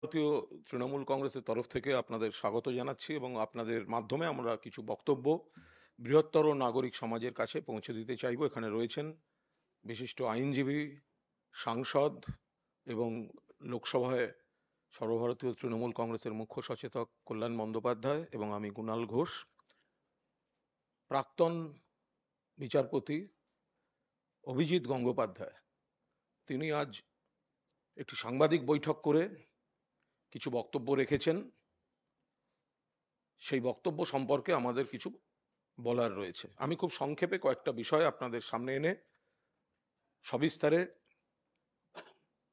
ভারতীয় তৃণমূল কংগ্রেসের তরফ থেকে আপনাদের স্বাগত জানাচ্ছি এবং আপনাদের মাধ্যমে আমরা কিছু বক্তব্য বৃহত্তর নাগরিক সমাজের কাছে পৌঁছে দিতে চাইব। এখানে রয়েছেন বিশিষ্ট আইনজীবী, সাংসদ এবং লোকসভায় সর্বভারতীয় তৃণমূল কংগ্রেসের মুখ্য সচেতক কল্যাণ বন্দ্যোপাধ্যায় এবং আমি কুণাল ঘোষ। প্রাক্তন বিচারপতি অভিজিৎ গঙ্গোপাধ্যায় তিনি আজ একটি সাংবাদিক বৈঠক করে কিছু বক্তব্য রেখেছেন। সেই বক্তব্য সম্পর্কে আমাদের কিছু বলার রয়েছে। আমি খুব সংক্ষেপে কয়েকটা বিষয় আপনাদের সামনে এনে সবিস্তারে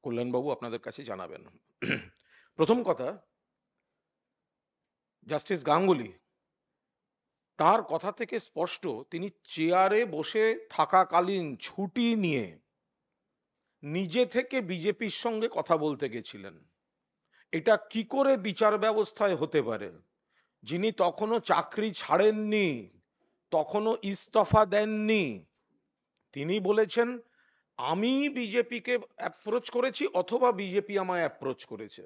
কল্যাণবাবু আপনাদের কাছে জানাবেন। প্রথম কথা, জাস্টিস গাঙ্গুলি তার কথা থেকে স্পষ্ট তিনি চেয়ারে বসে থাকাকালীন ছুটি নিয়ে নিজে থেকে বিজেপির সঙ্গে কথা বলতে গেছিলেন। এটা কি করে বিচার ব্যবস্থায় হতে পারে? যিনি তখনও চাকরি ছাড়েননি, তখনও ইস্তফা দেননি, তিনি বলেছেন আমি বিজেপিকে অ্যাপ্রোচ করেছি অথবা বিজেপি আমায় অ্যাপ্রোচ করেছে।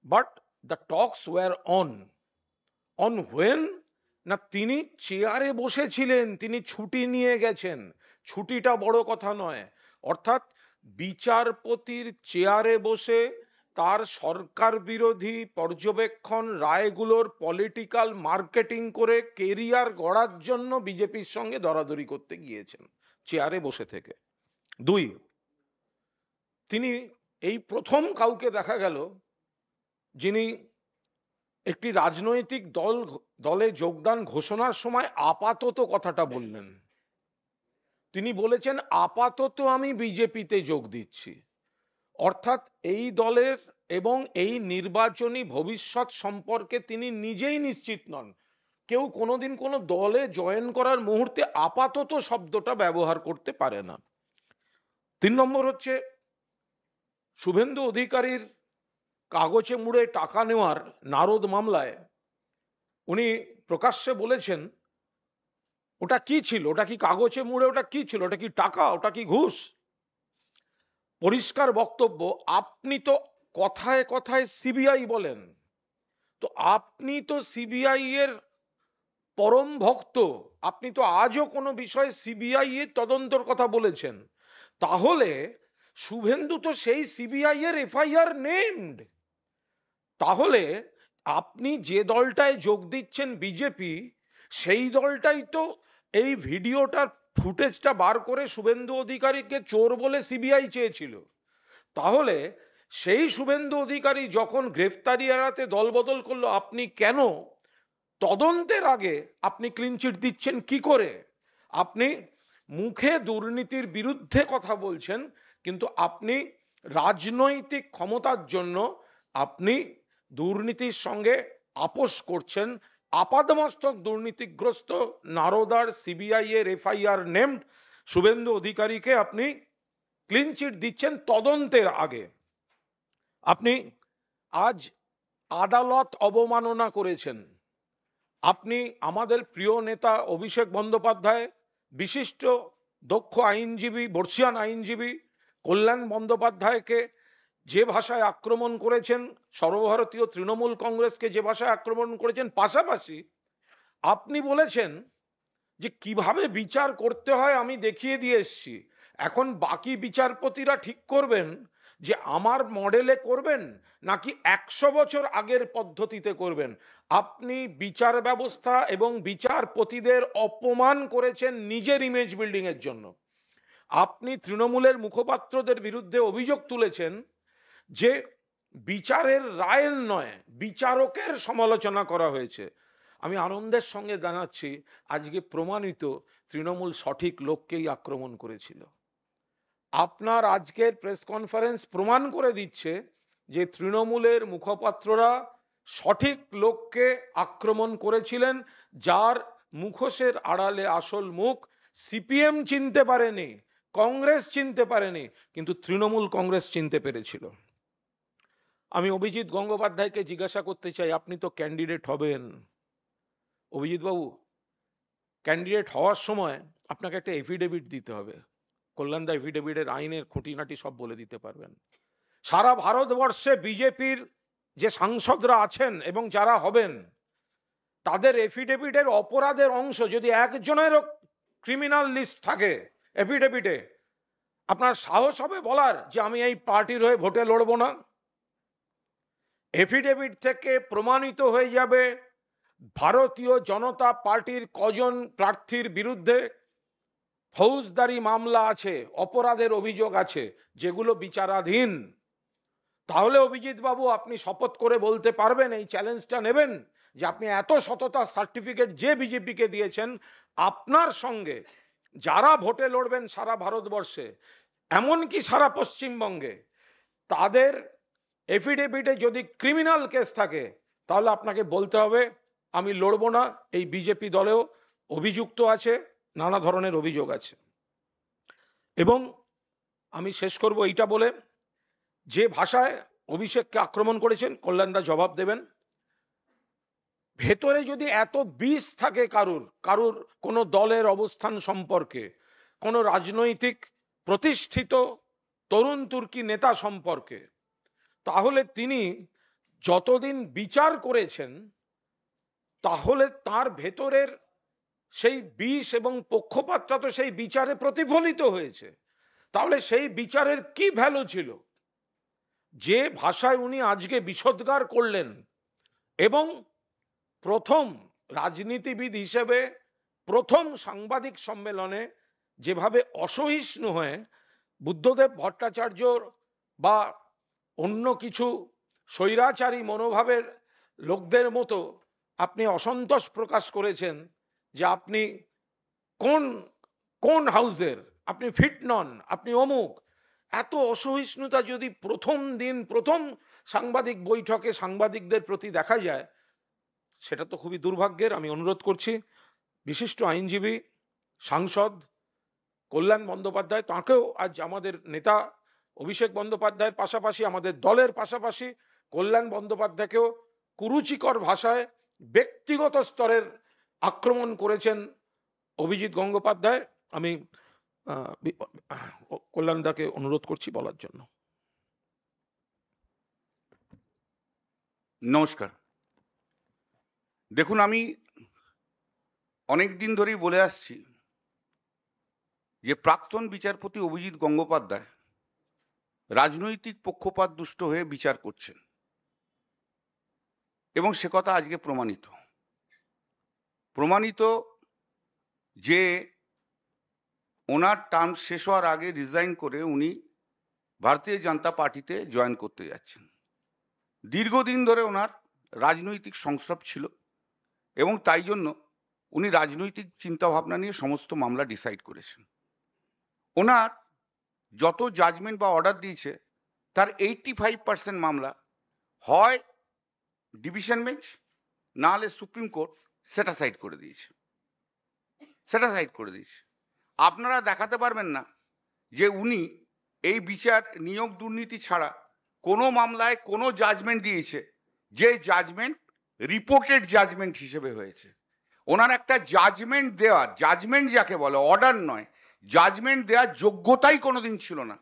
But the talks were on when না তিনি চেয়ারে বসেছিলেন, তিনি ছুটি নিয়ে গেছেন। ছুটিটা বড় কথা নয়, অর্থাৎ বিচারপতির চেয়ারে বসে তার সরকার বিরোধী পর্যবেক্ষণ রায়গুলোর পলিটিক্যাল মার্কেটিং করে কেরিয়ার গড়ার জন্য বিজেপির সঙ্গে দরাদরি করতে গিয়েছেন চেয়ারে বসে থেকে। দুই, তিনি এই প্রথম কাউকে দেখা গেল যিনি একটি রাজনৈতিক দলে যোগদান ঘোষণার সময় আপাতত কথাটা বললেন। তিনি বলেছেন আপাতত আমি বিজেপিতে যোগ দিচ্ছি, অর্থাৎ এই দলের এবং এই নির্বাচনী ভবিষ্যৎ সম্পর্কে তিনি নিজেই নিশ্চিত নন। কেউ কোনোদিন কোনো দলে জয়েন করার মুহূর্তে আপাতত শব্দটা ব্যবহার করতে পারে না। 3 নম্বর হচ্ছে শুভেন্দু অধিকারীর কাগজে মুড়ে টাকা নেওয়ার নারদ মামলায় উনি প্রকাশ্যে বলেছেন ওটা কি ছিল, ওটা কি কাগজে মুড়ে, ওটা কি ছিল, ওটা কি টাকা, ওটা কি ঘুষ? পরিষ্কার বক্তব্য, আপনি তো কথায় কথায় সিবিআই বলেন, তো আপনি তো সিবিআই এর পরম ভক্ত, আপনি তো আজও কোনো বিষয়ে সিবিআই এর তদন্তর কথা বলেছেন, তাহলে শুভেন্দু তো সেই সিবিআই এর এফআইআর নেমড। তাহলে আপনি যে দলটায় যোগ দিচ্ছেন বিজেপি, সেই দলটাই তো এই ভিডিওটার ফুটেজটা বার করে শুভেন্দু অধিকারীকে চোর বলে সিবিআই চেয়েছিল। তাহলে সেই শুভেন্দু অধিকারী যখন গ্রেফতারি এড়াতে দলবদল করলো, আপনি কেন তদন্তের আগে আপনি ক্লিনচিট দিচ্ছেন কি করে? আপনি মুখে দুর্নীতির বিরুদ্ধে কথা বলছেন, কিন্তু আপনি রাজনৈতিক ক্ষমতার জন্য আপনি দুর্নীতির সঙ্গে আপোষ করছেন। আপাদমস্তক দুর্নীতিগ্রস্ত নারদার সিবিআই এর এফআইআর নেমড শুভেন্দু অধিকারীকে আপনি ক্লিনচিট দিচ্ছেন তদন্তের আগে। আপনি আজ আদালত অবমাননা করেছেন। আপনি আমাদের প্রিয় নেতা অভিষেক বন্দ্যোপাধ্যায়, বিশিষ্ট দক্ষ আইনজীবী, বর্ষিয়ান আইনজীবী কল্যাণ বন্দ্যোপাধ্যায়কে যে ভাষায় আক্রমণ করেছেন, সর্বভারতীয় তৃণমূল কংগ্রেসকে যে ভাষায় আক্রমণ করেছেন, পাশাপাশি আপনি বলেছেন যে কিভাবে বিচার করতে হয় আমি দেখিয়ে দিয়ে এসছি, এখন বাকি বিচারপতিরা ঠিক করবেন যে আমার মডেলে করবেন নাকি 100 বছর আগের পদ্ধতিতে করবেন। আপনি বিচার ব্যবস্থা এবং বিচারপতিদের অপমান করেছেন নিজের ইমেজ বিল্ডিং এর জন্য। আপনি তৃণমূলের মুখপাত্রদের বিরুদ্ধে অভিযোগ তুলেছেন যে বিচারের রায়ের নয়, বিচারকের সমালোচনা করা হয়েছে। আমি আনন্দের সঙ্গে জানাচ্ছি আজকে প্রমাণিত তৃণমূল সঠিক লোককেই আক্রমণ করেছিল। আপনার আজকের প্রেস কনফারেন্স প্রমাণ করে দিচ্ছে যে তৃণমূলের মুখপাত্ররা সঠিক লোককে আক্রমণ করেছিলেন, যার মুখোশের আড়ালে আসল মুখ সিপিএম চিনতে পারেনি, কংগ্রেস চিনতে পারেনি, কিন্তু তৃণমূল কংগ্রেস চিনতে পেরেছিল। আমি অভিজিৎ গঙ্গোপাধ্যায়কে জিজ্ঞাসা করতে চাই, আপনি তো ক্যান্ডিডেট হবেন। অভিজিৎ বাবু, ক্যান্ডিডেট হওয়ার সময় আপনাকে একটা এফিডেভিট দিতে হবে। কল্যাণদা এফিডেভিটের আইনের খুঁটিনাটি সব বলে দিতে পারবেন। সারা ভারতবর্ষে বিজেপির যে সাংসদরা আছেন এবং যারা হবেন তাদের এফিডেভিটের অপরাধের অংশ যদি একজনেরও ক্রিমিনাল লিস্ট থাকে এফিডেভিটে, আপনার সাহস হবে বলার যে আমি এই পার্টির হয়ে ভোটে লড়বো না? এফিডেভিট থেকে প্রমাণিত হয়ে যাবে ভারতীয় জনতা পার্টির কজন প্রার্থীর বিরুদ্ধে ফৌজদারি মামলা আছে, অপরাধের অভিযোগ আছে, যেগুলো বিচারাধীন। তাহলে অভিজিৎ বাবু আপনি শপথ করে বলতে পারবেন, এই চ্যালেঞ্জটা নেবেন যে আপনি এত সততার সার্টিফিকেট যে বিজেপিকে দিয়েছেন, আপনার সঙ্গে যারা ভোটে লড়বেন সারা ভারতবর্ষে, এমনকি সারা পশ্চিমবঙ্গে, তাদের এফিডেভিটে যদি ক্রিমিনাল কেস থাকে তাহলে আপনাকে বলতে হবে আমি লড়বো না, এই বিজেপি দলেও অভিযুক্ত আছে, নানা ধরনের অভিযোগ আছে। এবং আমি শেষ করব এইটা বলে, যে ভাষায় অভিষেককে আক্রমণ করেছেন কল্যাণদা জবাব দেবেন। ভেতরে যদি এত বিষ থাকে কারুর কোনো দলের অবস্থান সম্পর্কে, কোনো রাজনৈতিক প্রতিষ্ঠিত তরুণ তুর্কি নেতা সম্পর্কে, তাহলে তিনি যতদিন বিচার করেছেন তাহলে তার ভেতরের সেই বিষ এবং পক্ষপাতটা তো সেই বিচারে প্রতিফলিত হয়েছে। তাহলে সেই বিচারের কি ভ্যালু ছিল? যে ভাষায় উনি আজকে বিষোদ্গার করলেন এবং প্রথম রাজনীতিবিদ হিসেবে প্রথম সাংবাদিক সম্মেলনে যেভাবে অসহিষ্ণু হয়ে বুদ্ধদেব ভট্টাচার্য বা অন্য কিছু স্বৈরাচারী মনোভাবের লোকদের মতো আপনি অসন্তোষ প্রকাশ করেছেন যে আপনি কোন কোন হাউসের, আপনি ফিট নন, আপনি অমুক, এত অসহিষ্ণুতা যদি প্রথম দিন প্রথম সাংবাদিক বৈঠকে সাংবাদিকদের প্রতি দেখা যায়, সেটা তো খুবই দুর্ভাগ্যের। আমি অনুরোধ করছি বিশিষ্ট আইনজীবী সাংসদ কল্যাণ বন্দ্যোপাধ্যায়, তাকেও আজ আমাদের নেতা অভিষেক বন্দ্যোপাধ্যায়ের পাশাপাশি আমাদের দলের পাশাপাশি কল্যাণ বন্দ্যোপাধ্যায়কেও কুরুচিকর ভাষায় ব্যক্তিগত স্তরের আক্রমণ করেছেন অভিজিৎ গঙ্গোপাধ্যায়। আমি কল্যাণদাকে অনুরোধ করছি বলার জন্য। নমস্কার। দেখুন, আমি অনেক দিন ধরেই বলে আসছি যে প্রাক্তন বিচারপতি অভিজিৎ গঙ্গোপাধ্যায় রাজনৈতিক পক্ষপাত দুষ্ট হয়ে বিচার করছেন এবং সে কথা আজকে প্রমাণিত যে ওনার টার্ম শেষ হওয়ার আগে রিজাইন করে উনি ভারতীয় জনতা পার্টিতে জয়েন করতে যাচ্ছেন। দীর্ঘদিন ধরে ওনার রাজনৈতিক সংস্রব ছিল এবং তাই জন্য উনি রাজনৈতিক চিন্তা ভাবনা নিয়ে সমস্ত মামলা ডিসাইড করেছেন। ওনার যত জাজমেন্ট বা অর্ডার দিয়েছে তার 85% মামলা হয় ডিভিশন বেঞ্চ, না হলে সুপ্রিম কোর্ট সেটা সাইড করে দিয়েছে। আপনারা দেখাতে পারবেন না যে উনি এই বিচার নিয়োগ দুর্নীতি ছাড়া কোনো মামলায় কোনো জাজমেন্ট দিয়েছে যে জাজমেন্ট রিপোর্টেড জাজমেন্ট হিসেবে হয়েছে। ওনার একটা জাজমেন্ট দেওয়ার, জাজমেন্ট যাকে বলে, অর্ডার নয়, জাজমেন্ট দেওয়ার যোগ্যতাই কোনোদিন ছিল না,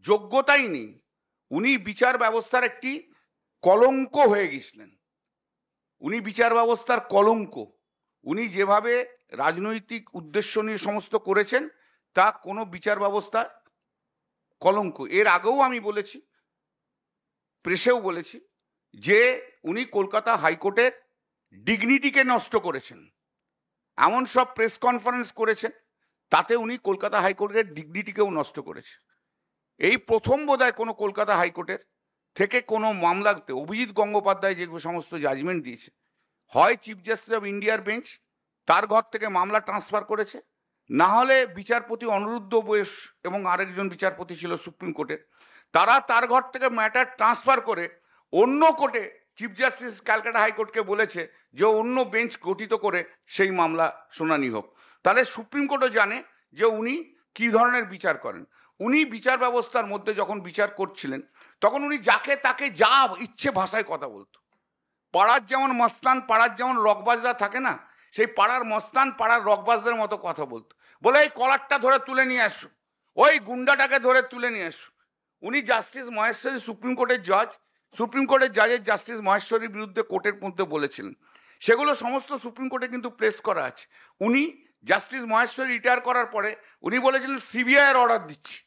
যোগ্যতাই নেই। উনি বিচার ব্যবস্থার একটি কলঙ্ক হয়ে গেছিলেন, উনি বিচার ব্যবস্থার কলঙ্ক। উনি যেভাবে রাজনৈতিক উদ্দেশ্য নিয়ে সমস্ত করেছেন তা কোনো বিচার ব্যবস্থা কলঙ্ক। এর আগেও আমি বলেছি, প্রেসেও বলেছি যে উনি কলকাতা হাইকোর্টের ডিগনিটিকে নষ্ট করেছেন। এমন সব প্রেস কনফারেন্স করেছেন তাতে উনি কলকাতা হাইকোর্টের ডিগনিটিকেও নষ্ট করেছে। এই প্রথম বোধহয় কোনো কলকাতা হাইকোর্টের থেকে কোনো মামলাতে অভিজিৎ গঙ্গোপাধ্যায় যে সমস্ত জাজমেন্ট দিয়েছে, হয় চিফ জাস্টিস অফ ইন্ডিয়ার বেঞ্চ তার ঘর থেকে মামলা ট্রান্সফার করেছে, না হলে বিচারপতি অনিরুদ্ধ বোস এবং আরেকজন বিচারপতি ছিল সুপ্রিম কোর্টের, তারা তার ঘর থেকে ম্যাটার ট্রান্সফার করে অন্য কোর্টে চিফ জাস্টিস ক্যালকাটা হাইকোর্টকে বলেছে যে অন্য বেঞ্চ গঠিত করে সেই মামলা শুনানি হোক। তাহলে সুপ্রিম কোর্টও জানে যে উনি কি ধরনের বিচার করেন। উনি বিচার ব্যবস্থার মধ্যে যখন বিচার করছিলেন তখন উনি যাকে তাকে যা ইচ্ছে ভাষায় কথা বলতো। পাড়ার যেমন মস্তান, পাড়ার যেমন রকবাজরা থাকে না, সেই পাড়ার মস্তান পাড়ার রকবাজদের মতো কথা বলতো। বলে এই কলারটা ধরে তুলে নিয়ে আসো, ওই গুন্ডাটাকে ধরে তুলে নিয়ে আসো। উনি জাস্টিস মহেশ্বরী সুপ্রিম কোর্টের জজ, সুপ্রিম কোর্টের জজের জাস্টিস মহেশ্বরীর বিরুদ্ধে কোর্টের মধ্যে বলেছিলেন, সেগুলো সমস্ত সুপ্রিম কোর্টে কিন্তু প্লেস করা আছে। উনি জাস্টিস মহেশ্বরী রিটায়ার করার পরে উনি বলেছিলেন সিবিআই এর অর্ডার দিচ্ছি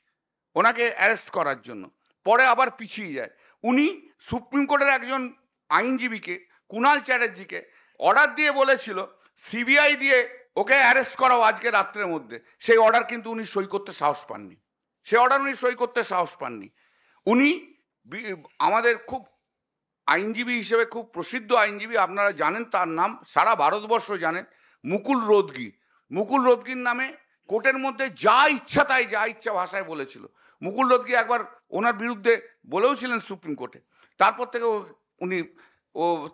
ওনাকে অ্যারেস্ট করার জন্য, পরে আবার পিছিয়ে যায়। উনি সুপ্রিম কোর্টের একজন আইনজীবীকে, কুণাল চ্যাটার্জিকে অর্ডার দিয়ে বলেছিল সিবিআই দিয়ে ওকে অ্যারেস্ট করাও আজকে রাত্রের মধ্যে, সেই অর্ডার কিন্তু উনি সই করতে সাহস পাননি, সে অর্ডার উনি সই করতে সাহস পাননি। উনি আমাদের খুব আইনজীবী হিসেবে খুব প্রসিদ্ধ আইনজীবী, আপনারা জানেন তার নাম, সারা ভারতবর্ষ জানেন, মুকুল রোদগি। মুকুল রোদগির নামে কোর্টের মধ্যে যা ইচ্ছা তাই যা ইচ্ছা ভাষায় বলেছিল। মুকুল রোদগি একবার ওনার বিরুদ্ধে বলেও ছিলেন সুপ্রিম কোর্টে, তারপর থেকে উনি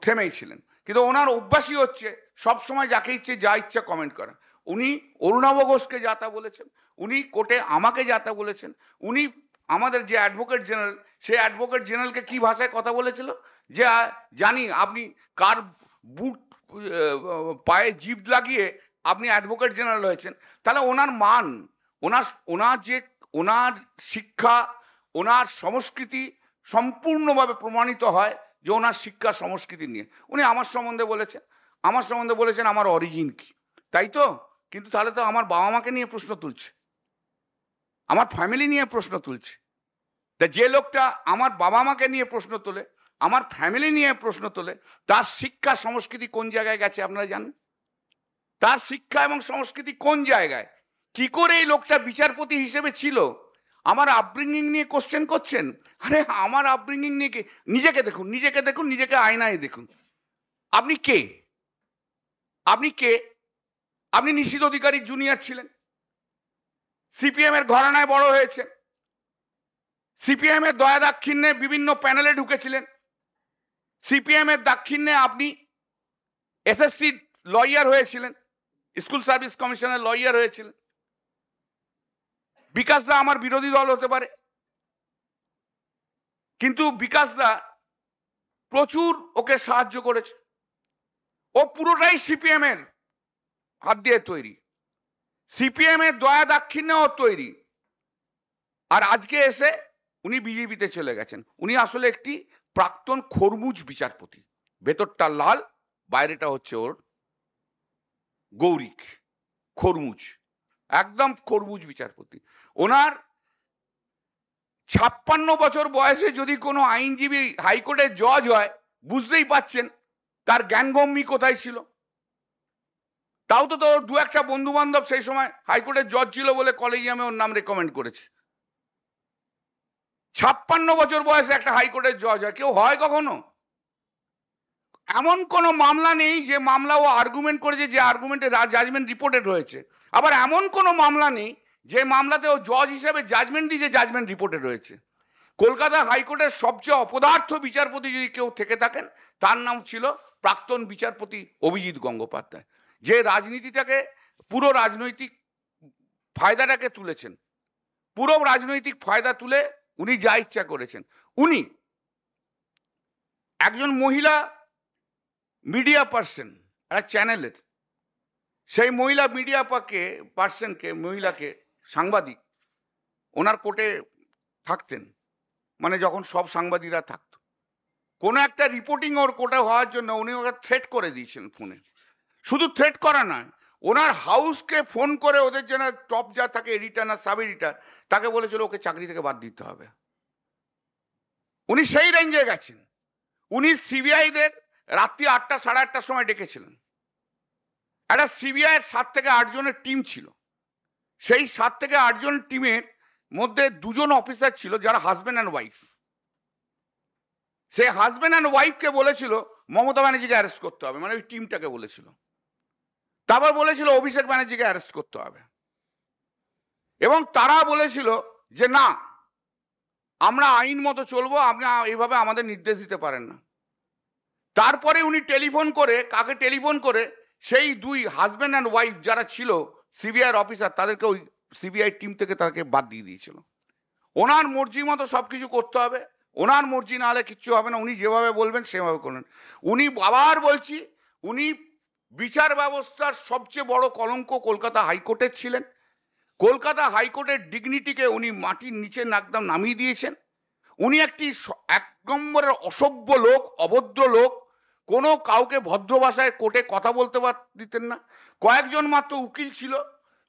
থেমেই ছিলেন। কিন্তু ওনার অভ্যাসই হচ্ছে সব সময় যাকে ইচ্ছে যা ইচ্ছা কমেন্ট করা। উনি অরুণাভ ঘোষকে যা তা বলেছেন, উনি কোর্টে আমাকে যা তা বলেছেন, উনি আমাদের যে অ্যাডভোকেট জেনারেল, সেই অ্যাডভোকেট জেনারেলকে কি ভাষায় কথা বলেছিল, যে জানি আপনি কার বুট পায়ে জিভ লাগিয়ে আপনি অ্যাডভোকেট জেনারেল হয়েছেন। তাহলে ওনার মান, ওনার যে ওনার শিক্ষা, ওনার সংস্কৃতি সম্পূর্ণভাবে প্রমাণিত হয় যে ওনার শিক্ষা সংস্কৃতি নিয়ে। উনি আমার সম্বন্ধে বলেছেন আমার অরিজিন কি, তাই তো? কিন্তু তাহলে তো আমার বাবা মাকে নিয়ে প্রশ্ন তুলছে, আমার ফ্যামিলি নিয়ে প্রশ্ন তুলছে। তা যে লোকটা আমার বাবা মাকে নিয়ে প্রশ্ন তোলে, আমার ফ্যামিলি নিয়ে প্রশ্ন তোলে, তার শিক্ষা সংস্কৃতি কোন জায়গায় গেছে আপনারা জানেন? তার শিক্ষা এবং সংস্কৃতি কোন জায়গায়? কি করে এই লোকটা বিচারপতি হিসেবে ছিল? আমার আপব্রিঙ্গিং নিয়ে কোশ্চেন করছেন? আরে আমার আপব্রিঙ্গিং নিয়ে নিজেকে দেখুন, নিজেকে আয়নায় দেখুন। আপনি কে? আপনি নিশীথ অধিকারীর জুনিয়র ছিলেন, সিপিএম এর ঘরানায় বড় হয়েছে, সিপিএম এর দয়া দাক্ষিণ্যে বিভিন্ন প্যানেলে ঢুকেছিলেন, সিপিএম এর দাক্ষিণ্যে আপনি এসএসসি লয়ার হয়েছিলেন, স্কুল সার্ভিস কমিশনের লয়ার হয়েছিলেন। বিকাশ দা আমার বিরোধী দল হতে পারে, কিন্তু বিকাশ দা প্রচুর ওকে সাহায্য করেছে, ও পুরোটাই সিপিএম এর হাত দিয়ে তৈরি, সিপিএম এর দয়া দাক্ষিণ্যে ও তৈরি। আর আজকে এসে উনি বিজেপিতে চলে গেছেন। উনি আসলে একটি প্রাক্তন খরমুজ বিচারপতি, ভেতরটা লাল, বাইরেটা হচ্ছে ওর গৌরিক, খরমুজ, একদম খরমুজ বিচারপতি। ওনার 56 বছর বয়সে যদি কোনো আইনজীবী হাইকোর্টের জজ হয়, বুঝতেই পাচ্ছেন তার জ্ঞানগম্যি কোথায় ছিল। তাও তো তোর দু একটা বন্ধু বান্ধব সেই সময় হাইকোর্টের জজ ছিল বলে কলেজিয়ামে ওর নাম রেকমেন্ড করেছে। 56 বছর বয়সে একটা হাইকোর্টের জজ হয়, কেউ হয় কখনো? এমন কোনো মামলা নেই যে মামলা ও আর্গুমেন্ট করেছে, যে আর্গুমেন্টে জাজমেন্ট রিপোর্টেড হয়েছে। আবার এমন কোনো মামলা নেই যে মামলাতে ও জজ হিসেবে জাজমেন্ট দিয়েছে, জাজমেন্ট রিপোর্টেড হয়েছে। কলকাতা হাইকোর্টের সবচেয়ে অপদার্থ বিচারপতি যদি কেউ থেকে থাকেন, তার নাম ছিল প্রাক্তন বিচারপতি অভিজিৎ গঙ্গোপাধ্যায়, যে রাজনীতিটাকে, পুরো রাজনৈতিক ফায়দাটাকে তুলেছেন, পুরো রাজনৈতিক ফায়দা তুলে উনি যা ইচ্ছা করেছেন। উনি একজন মহিলা মিডিয়া পার্সন, একটা চ্যানেলের, সেই মহিলা মিডিয়া পার্সনকে, মহিলাকে, সাংবাদিক, ওনার কোর্টে থাকতেন, মানে যখন সব সাংবাদিকরা থাকতো, কোনো একটা রিপোর্টিং ওর কোর্টে হওয়ার জন্য উনি ওকে থ্রেট করে দিয়েছেন ফোনে। শুধু থ্রেট করা নয়, ওনার হাউসকে ফোন করে ওদের জন্য টপ যা থাকে এডিটর না সাব এডিটর, তাকে বলেছিল ওকে চাকরি থেকে বাদ দিতে হবে। উনি সেই রেঞ্জে গেছেন। উনি সিবিআইদের রাত্রি 8টা সাড়ে 8টার সময় ডেকেছিলেন। একটা সিবিআই এর 7 থেকে 8 জনের টিম ছিল, সেই 7 থেকে 8 জন টিমের মধ্যে 2 জন অফিসার ছিল যারা হাজবেন্ড অ্যান্ড ওয়াইফ। সেই হাজবেন্ড অ্যান্ড ওয়াইফকে বলেছিল মমতা ব্যানার্জিকে অ্যারেস্ট করতে হবে, মানে ওই টিমটাকে বলেছিল। তারপর বলেছিল অভিষেক ব্যানার্জিকে অ্যারেস্ট করতে হবে, এবং তারা বলেছিল যে না, আমরা আইন মতো চলবো, আপনি এইভাবে আমাদের নির্দেশ দিতে পারেন না। তারপরে উনি টেলিফোন করে, কাকে টেলিফোন করে, সেই 2 হাজবেন্ড অ্যান্ড ওয়াইফ যারা ছিল সিবিআই অফিসার, তাদেরকে ওই সিবিআই টিম থেকে তাকে বাদ দিয়ে দিয়েছিল। ওনার মর্জি মতো সবকিছু করতে হবে, ওনার মর্জি না হলে কিচ্ছু হবে না, উনি যেভাবে বলবেন সেভাবে করবেন। উনি, আবার বলছি, উনি বিচার ব্যবস্থার সবচেয়ে বড় কলঙ্ক কলকাতা হাইকোর্টের ছিলেন। কলকাতা হাইকোর্টের ডিগনিটিকে উনি মাটির নিচে একদম নামিয়ে দিয়েছেন। উনি একটি এক নম্বরের অসভ্য লোক, অভদ্র লোক, কোনো কাউকে ভদ্র ভাষায় কোর্টে কথা বলতে দিতেন না। কয়েকজন মাত্র উকিল ছিল,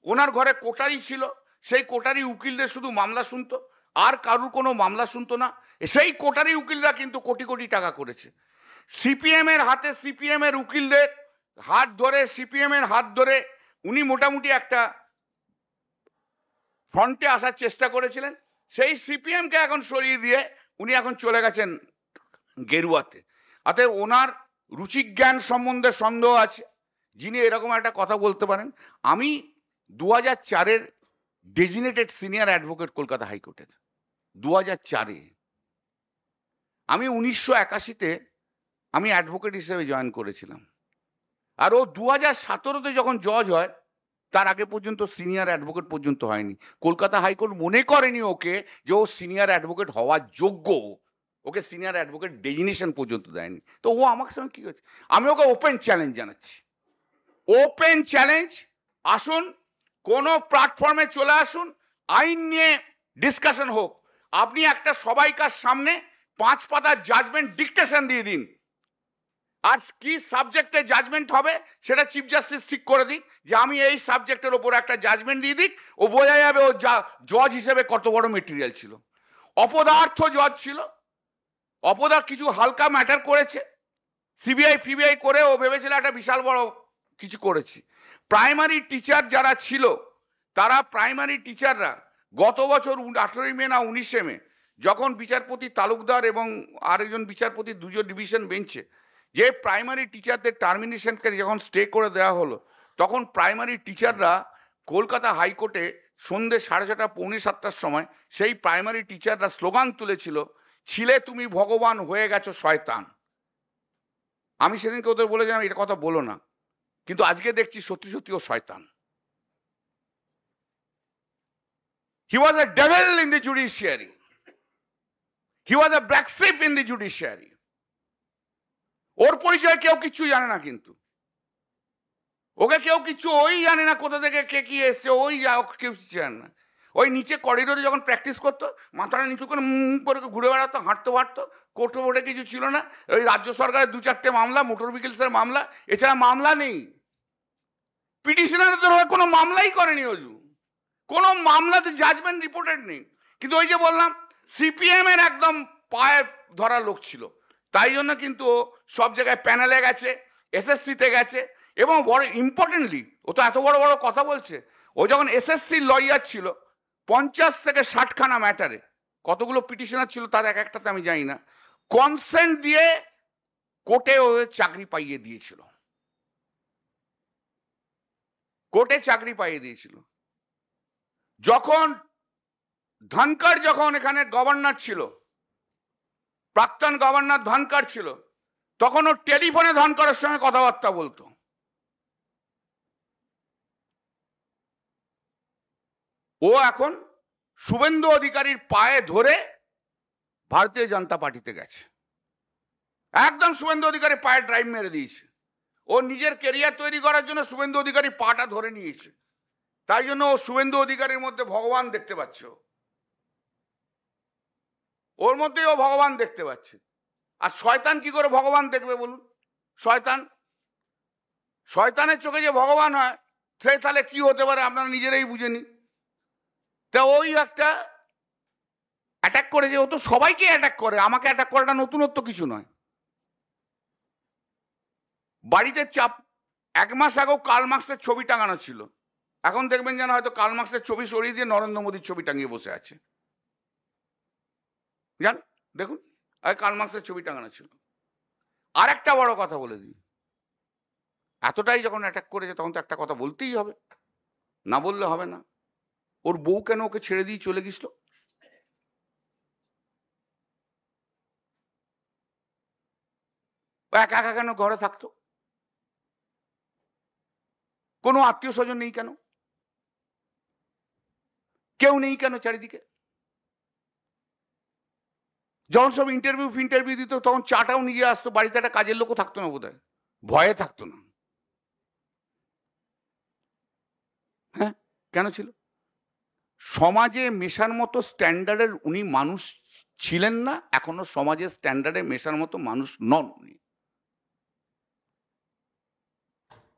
ওনার ঘরে কোটারি ছিল, সেই কোটারি উকিলদের শুধু মামলা শুনতো, আর কারুর কোনো মামলা শুনতো না। সেই কোটারি উকিলরা কিন্তু কোটি কোটি টাকা করেছে। সিপিএম এর হাতে, সিপিএম এর উকিলদের হাত ধরে, সিপিএম এর হাত ধরে উনি মোটামুটি একটা ফ্রন্টে আসার চেষ্টা করেছিলেন। সেই সিপিএম কে এখন সরিয়ে দিয়ে উনি এখন চলে গেছেন গেরুয়াতে। অতএব ওনার রুচিজ্ঞান সম্বন্ধে সন্দেহ আছে, যিনি এরকম একটা কথা বলতে পারেন। আমি 2004-এর ডেজিনেটেড সিনিয়র অ্যাডভোকেট কলকাতা হাইকোর্টের, 2004-এ। আমি 1981-তে আমি অ্যাডভোকেট হিসেবে জয়েন করেছিলাম। আর ও 2017-তে যখন জজ হয়, তার আগে পর্যন্ত সিনিয়র অ্যাডভোকেট পর্যন্ত হয়নি। কলকাতা হাইকোর্ট মনে করেনি ওকে যে ও সিনিয়র অ্যাডভোকেট হওয়ার যোগ্য, ওকে সিনিয়র অ্যাডভোকেট ডেজিনেশন পর্যন্ত দেয়নি। তো ও আমার সঙ্গে কি হচ্ছে? আমি ওকে ওপেন চ্যালেঞ্জ জানাচ্ছি, ওপেন চ্যালেঞ্জ, আসুন কোন প্ল্যাটফর্মে চলে আসুন, আইন নিয়ে ডিসকাশন হোক। আপনি একটা সবাইকার সামনে 5 পাতার জাজমেন্ট ডিকটেশন দিয়ে দিন, আর কি সাবজেক্টে জাজমেন্ট হবে সেটা চিফ জাস্টিস ঠিক করে দিক, যে আমি এই সাবজেক্টের উপর একটা জাজমেন্ট দিয়ে দিক, ও বোঝা যাবে ও জজ হিসেবে কত বড় মেটেরিয়াল ছিল। অপদার্থ জজ ছিল, অপদার্থ কিছু হালকা ম্যাটার করেছে, সিবিআই ফিবিআই করে ও ভেবেছিল একটা বিশাল বড় কিছু করেছি। প্রাইমারি টিচার যারা ছিল, তারা প্রাইমারি টিচাররা গত বছর 18 মে না 19 মে, যখন বিচারপতি তালুকদার এবং আরেকজন বিচারপতি দুজন ডিভিশন বেঞ্চে যে প্রাইমারি টিচারদের টার্মিনেশনকে যখন স্টে করে দেওয়া হলো, তখন প্রাইমারি টিচাররা কলকাতা হাইকোর্টে সন্ধ্যে 6:30 পৌনে 7টার সময় সেই প্রাইমারি টিচাররা স্লোগান তুলেছিল, ছিলে তুমি ভগবান হয়ে গেছো শয়তান। আমি সেদিনকে ওদের বলেছিলাম এটা কথা বলো না, কিন্তু আজকে দেখছি সত্যি সত্যি ও শয়তান। He was a devil in the judiciary. He was a black sheep in the judiciary. ওর পরিচয় কেউ কিচ্ছু জানে না, কিন্তু ওকে কেউ কিছু ওই জানে না কোথা থেকে কে কি এসছে, ওই কেউ কিছু জানে না। ওই নিচে করিডোরে যখন প্র্যাকটিস করতো, মাথাটা নিচু করে করে ঘুরে বেড়াতো, হাঁটতে হাঁটতো, কোর্টে বোর্ডে কিছু ছিল না। ওই রাজ্য সরকারের 2-4টে মামলা, মোটর ভেহিকলসের মামলা, এছাড়া মামলা নেই। পিটিশনারদের হয়ে কোনো মামলাই করেনি অজু, কোনো মামলাতে জাজমেন্ট রিপোর্টেড নেই। কিন্তু ওই যে বললাম, সিপিএম এর একদম পায়ে ধরা লোক ছিল, তাই জন্য কিন্তু সব জায়গায় প্যানেলে গেছে, এসএসসিতে গেছে, এবং বড় ইম্পর্টেন্টলি ও তো এত বড় বড় কথা বলছে। ও যখন এসএসসি লয়ার ছিল, 50 থেকে 60 খানা ম্যাটারে কতগুলো পিটিশনার ছিল তার এক একটাতে আমি জানি না, কনসেন্ট দিয়ে কোর্টে ওদের চাকরি পাইয়ে দিয়েছিল, কোর্টে চাকরি পাইয়ে দিয়েছিল। যখন ধনকর যখন এখানে গভর্নর ছিল, প্রাক্তন গভর্নর ধনকর ছিল, তখন ও টেলিফোনে ধনকরের সঙ্গে কথাবার্তা বলতো। ও এখন শুভেন্দু অধিকারীর পায়ে ধরে ভারতীয় জনতা পার্টিতে গেছে, একদম শুভেন্দু অধিকারী পায়ে ড্রাইভ মেরে দিয়েছে। ও নিজের কেরিয়ার তৈরি করার জন্য শুভেন্দু অধিকারী পাটা ধরে নিয়েছে, তাই জন্য ও শুভেন্দু অধিকারীর মধ্যে ভগবান দেখতে পাচ্ছে, ওর মধ্যেই ও ভগবান দেখতে পাচ্ছে। আর শয়তান কি করে ভগবান দেখবে বলুন? শয়তানের চোখে যে ভগবান হয়, সে তাহলে কি হতে পারে আপনারা নিজেরাই বুঝে নিন। তা ওই একটা অ্যাটাক করেছে, ও তো সবাইকে অ্যাটাক করে, আমাকে অ্যাটাক করাটা নতুনত্ব কিছু নয়। বাড়িতে চাপ, 1 মাস আগেও কার্ল মার্কসের ছবি টাঙানো ছিল, এখন দেখবেন যেন হয়তো কার্ল মার্কসের ছবি সরিয়ে দিয়ে নরেন্দ্র মোদীর ছবি টাঙিয়ে বসে আছে, জান দেখুন, আর কার্ল মার্কসের ছবি টাঙানো ছিল। আর একটা বড় কথা বলে দিই, এতটাই যখন অ্যাটাক করেছে তখন তো একটা কথা বলতেই হবে, না বললে হবে না। ওর বউ কেন ওকে ছেড়ে দিয়ে চলে গেছিল? একা একা কেন ঘরে থাকতো? কোনো আত্মীয় স্বজন নেই কেন? কেউ নেই কেন চারিদিকে? যখন সব ইন্টারভিউ দিত, তখন চাটাও নিয়ে আসতো, বাড়িতে একটা কাজের লোকও থাকতো না বোধহয়, ভয়ে থাকতো না। হ্যাঁ, কেন ছিল? সমাজে মেশার মতো স্ট্যান্ডার্ডের উনি মানুষ ছিলেন না, এখনো সমাজের স্ট্যান্ডার্ডে মেশার মতো মানুষ নন উনি।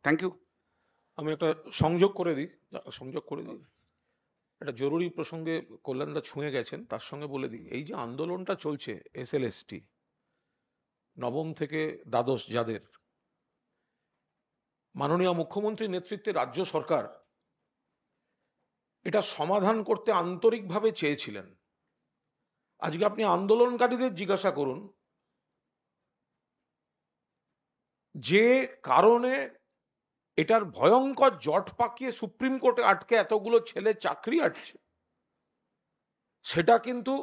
Thank you. আমি একটা সংযোগ করে দিই। একটা জরুরি প্রসঙ্গে কল্যাণদা ছুঁয়ে গেছেন, তার সঙ্গে বলে দিই, এই যে আন্দোলনটা চলছে এসএলএসটি নবম থেকে দ্বাদশ যাদের, মাননীয় মুখ্যমন্ত্রীর নেতৃত্বে রাজ্য সরকার এটা সমাধান করতে আন্তরিকভাবে চেয়েছিলেন। আজকে আপনি আন্দোলনকারীদের জিজ্ঞাসা করুন যে কারণে এটার ভয়ঙ্কর জট পাকিয়ে সুপ্রিম কোর্টে আটকে এতগুলো ছেলে চাকরি আটছে, সেটা কিন্তু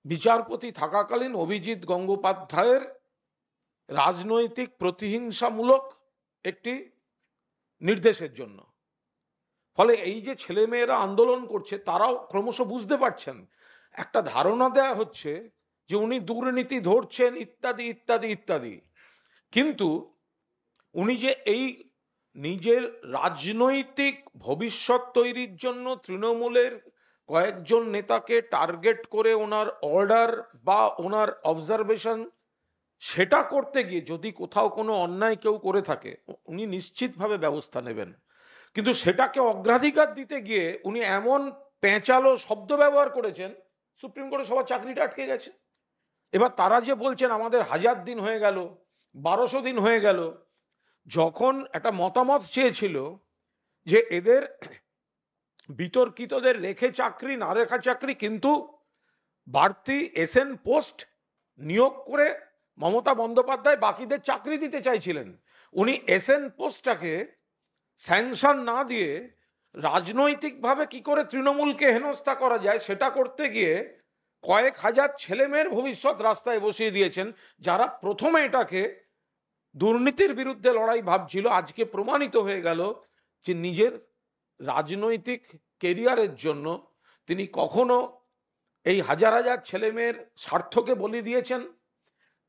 বিচারপতি থাকাকালীন অভিজিৎ গঙ্গোপাধ্যায়ের রাজনৈতিক প্রতিহিংসামূলক একটি নির্দেশের জন্য। ফলে এই যে ছেলেমেয়েরা আন্দোলন করছে তারাও ক্রমশ বুঝতে পারছেন, একটা ধারণা দেয়া হচ্ছে যে উনি দুর্নীতি ধরছেন ইত্যাদি ইত্যাদি ইত্যাদি, কিন্তু উনি যে এই নিজের রাজনৈতিক ভবিষ্যৎ তৈরির জন্য তৃণমূলের কয়েকজন নেতাকে টার্গেট করে ওনার অর্ডার বা ওনার অবজারভেশন সেটা করতে গিয়ে যদি কোথাও কোনো অন্যায় কেউ করে থাকে উনি নিশ্চিতভাবে ব্যবস্থা নেবেন, কিন্তু সেটাকে অগ্রাধিকার দিতে গিয়ে উনি এমন পেঁচালো শব্দ ব্যবহার করেছেন, সুপ্রিম কোর্টে সবার চাকরিটা আটকে গেছে। এবার তারা যে বলছেন আমাদের 1000 দিন হয়ে গেল, 1200 দিন হয়ে গেল, যখন একটা মতামত চেয়েছিল যে এদের বিতর্কিতদের রেখে চাকরি না রেখা চাকরি, কিন্তু বাড়তি এসএন পোস্ট নিয়োগ করে মমতা বন্দ্যোপাধ্যায় বাকিদের চাকরি দিতে চাইছিলেন। উনি এসএন পোস্টটাকে স্যাংশন না দিয়ে রাজনৈতিকভাবে কি করে তৃণমূলকে হেনস্থা করা যায় সেটা করতে গিয়ে কয়েক হাজার ছেলেমেয়ের ভবিষ্যৎ রাস্তায় বসিয়ে দিয়েছেন, যারা প্রথমে এটাকে দুর্নীতির বিরুদ্ধে লড়াই ভাবছিল, আজকে প্রমাণিত হয়ে গেল যে নিজের রাজনৈতিক কেরিয়ারের জন্য তিনি কখনো এই হাজার হাজার ছেলেমেয়ের স্বার্থকে বলি দিয়েছেন,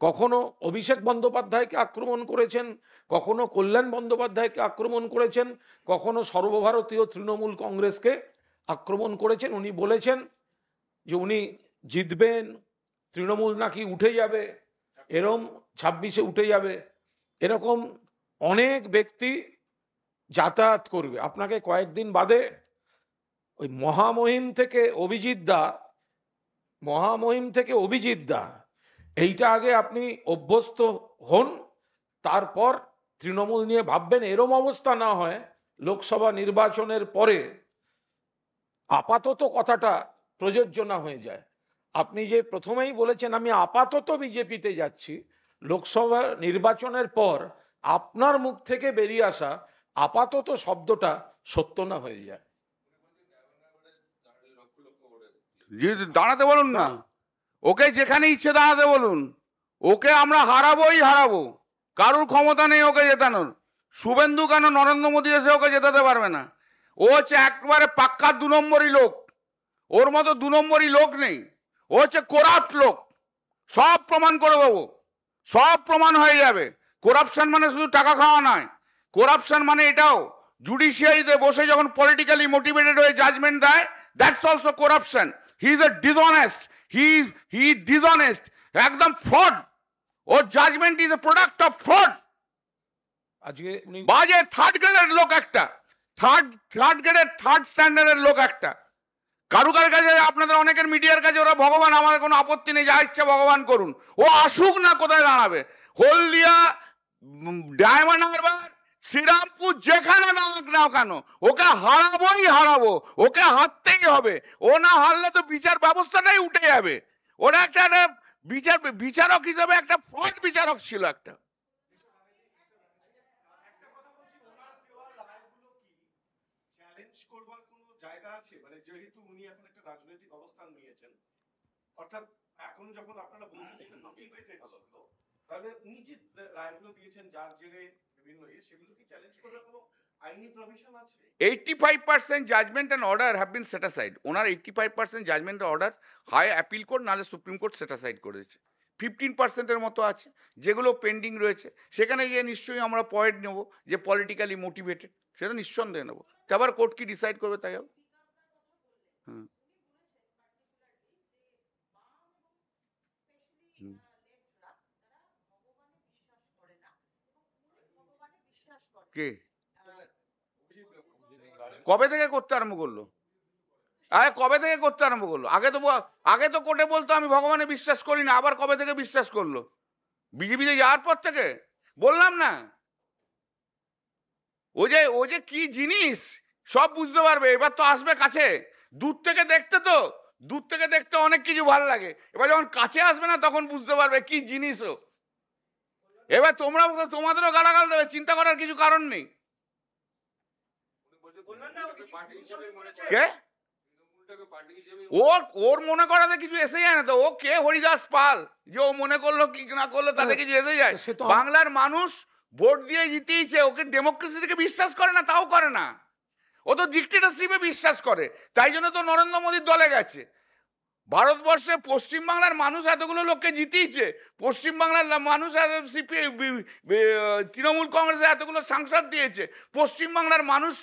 কখনো অভিষেক বন্দ্যোপাধ্যায়কে আক্রমণ করেছেন, কখনো কল্যাণ বন্দ্যোপাধ্যায়কে আক্রমণ করেছেন, কখনো সর্বভারতীয় তৃণমূল কংগ্রেসকে আক্রমণ করেছেন। উনি বলেছেন যে উনি জিতবেন, তৃণমূল নাকি উঠে যাবে, এরম 26-এ উঠে যাবে, এরকম অনেক ব্যক্তি যাতায়াত করবে। আপনাকে কয়েকদিন বাদে ওই মহামহিম থেকে অভিজিৎ দা এইটা আগে আপনি অভ্যস্ত হন, তারপর তৃণমূল নিয়ে ভাববেন। এরম অবস্থা না হয় লোকসভা নির্বাচনের পরে আপাতত কথাটা প্রযোজ্য না হয়ে যায়। আপনি যে প্রথমেই বলেছেন আমি আপাতত বিজেপিতে যাচ্ছি, লোকসভা নির্বাচনের পর আপনার মুখ থেকে বেরিয়ে আসা আপাতত শব্দটা সত্য না হয়ে যায়। দাঁড়াতে বলুন না, ওকে যেখানে ইচ্ছে দাঁড়াতে বলুন, ওকে আমরা হারাবো, কারুর ক্ষমতা নেই ওকে জেতানোর। শুভেন্দু কেন নরেন্দ্র মোদী এসে ওকে জেতাতে পারবে না? ও হচ্ছে একবারে পাক্কা 2 নম্বরই লোক, ওর মতো 2 নম্বরই লোক নেই। ও হচ্ছে করাপ্ট লোক, সব প্রমাণ করে দেবো, সব প্রমাণ হয়ে যাবে। করাপশন মানে শুধু টাকা খাওয়া নয়, করাপশন মানে এটাও জুডিশিয়ারিতে বসে যখন পলিটিক্যালি মোটিভেটেড হয়ে জাজমেন্ট দেয়, that's also corruption. He is a dishonest, he dishonest, একদম ফ্রড। ওর judgement is a product of fraud. আজকে উনি বাজে থার্ড গ্রেডের লোক একটা, থার্ড গ্রেডের থার্ড স্ট্যান্ডার্ডের লোক একটা। কারুকার কাছে আপনাদের অনেকের মিডিয়ার কাছে ওরা ভগবান, আমার কোনো আপত্তি নেই, যা ইচ্ছা ভগবান করুন। ও আসুক না, কোথায় দাঁড়াবে? হলদিয়া, ডায়মন্ড হারবার, শ্রীরামপুর, যেখানে নাক না কেন ওকে হারাবো, ওকে হারতেই হবে। ও না হারলে তো বিচার ব্যবস্থাটাই উঠে যাবে। ওরা একটা বিচারক হিসেবে একটা ফ্রড বিচারক ছিল একটা। করবার কোনো জায়গা আছে? মানে যেহেতু উনি এখন একটা রাজনৈতিক অবস্থান নিয়েছেন, অর্থাৎ এখন যখন আপনারা বলছেন মোটিভেটেড হলো, তাহলে উনি যে রায়গুলো দিয়েছেন যার জেরে বিভিন্ন সেগুলো কি চ্যালেঞ্জ করার কোনো আইনি প্রভিশন আছে? 85% judgement and order have been set aside. ওনার 85% judgement order high appeal court নাহলে সুপ্রিম কোর্ট সেট অ্যাসাইড করেছে। 15% এর মতো আছে যেগুলো পেন্ডিং রয়েছে, সেখানে গিয়ে নিশ্চয়ই আমরা পয়েন্ট নেব যে পলিটিক্যালি মোটিভেটেড, সেটা নিঃসন্দেহে নেবো। আবার কোর্ট কি ডিসাইড করবে তাই হবে। কে কবে থেকে করতে আরম্ভ করলো? আরে কবে থেকে করতে আরম্ভ করলো? আগে তো কোর্টে বলতো আমি ভগবানে বিশ্বাস করি না, আবার কবে থেকে বিশ্বাস করলো? বিজেপিতে যাওয়ার পর থেকে। বললাম না, ও যে কি জিনিস সব বুঝতে পারবে। এবার তো আসবে কাছে, দূর থেকে দেখতে তো, দূর থেকে দেখতে অনেক কিছু ভালো লাগে, এবার যখন কাছে আসবে না তখন বুঝতে পারবে কি জিনিস ও। এবার তোমাদেরও গালাগাল দেবে, চিন্তা করার কিছু কারণ নেই। কে ওর মনে করাতে কিছু এসে যায় না তো। ও কে হরিদাস পাল যে ও মনে করলো কি না করলো তাতে কিছু এসে যায়? সে তো বাংলার মানুষ ভোট দিয়ে জিতিয়েছে, ওকে ডেমোক্রেসি থেকে বিশ্বাস করে না, তাও করে না। ও তো ডিক্টেটরশিপে বিশ্বাস করে, তাই জন্য তো নরেন্দ্র মোদীর দলে গেছে। ভারতবর্ষে পশ্চিমবাংলার মানুষ এতগুলো লোককে জিতিয়েছে, পশ্চিমবাংলার মানুষ তৃণমূল কংগ্রেসে এতগুলো সাংসদ দিয়েছে, পশ্চিমবাংলার মানুষ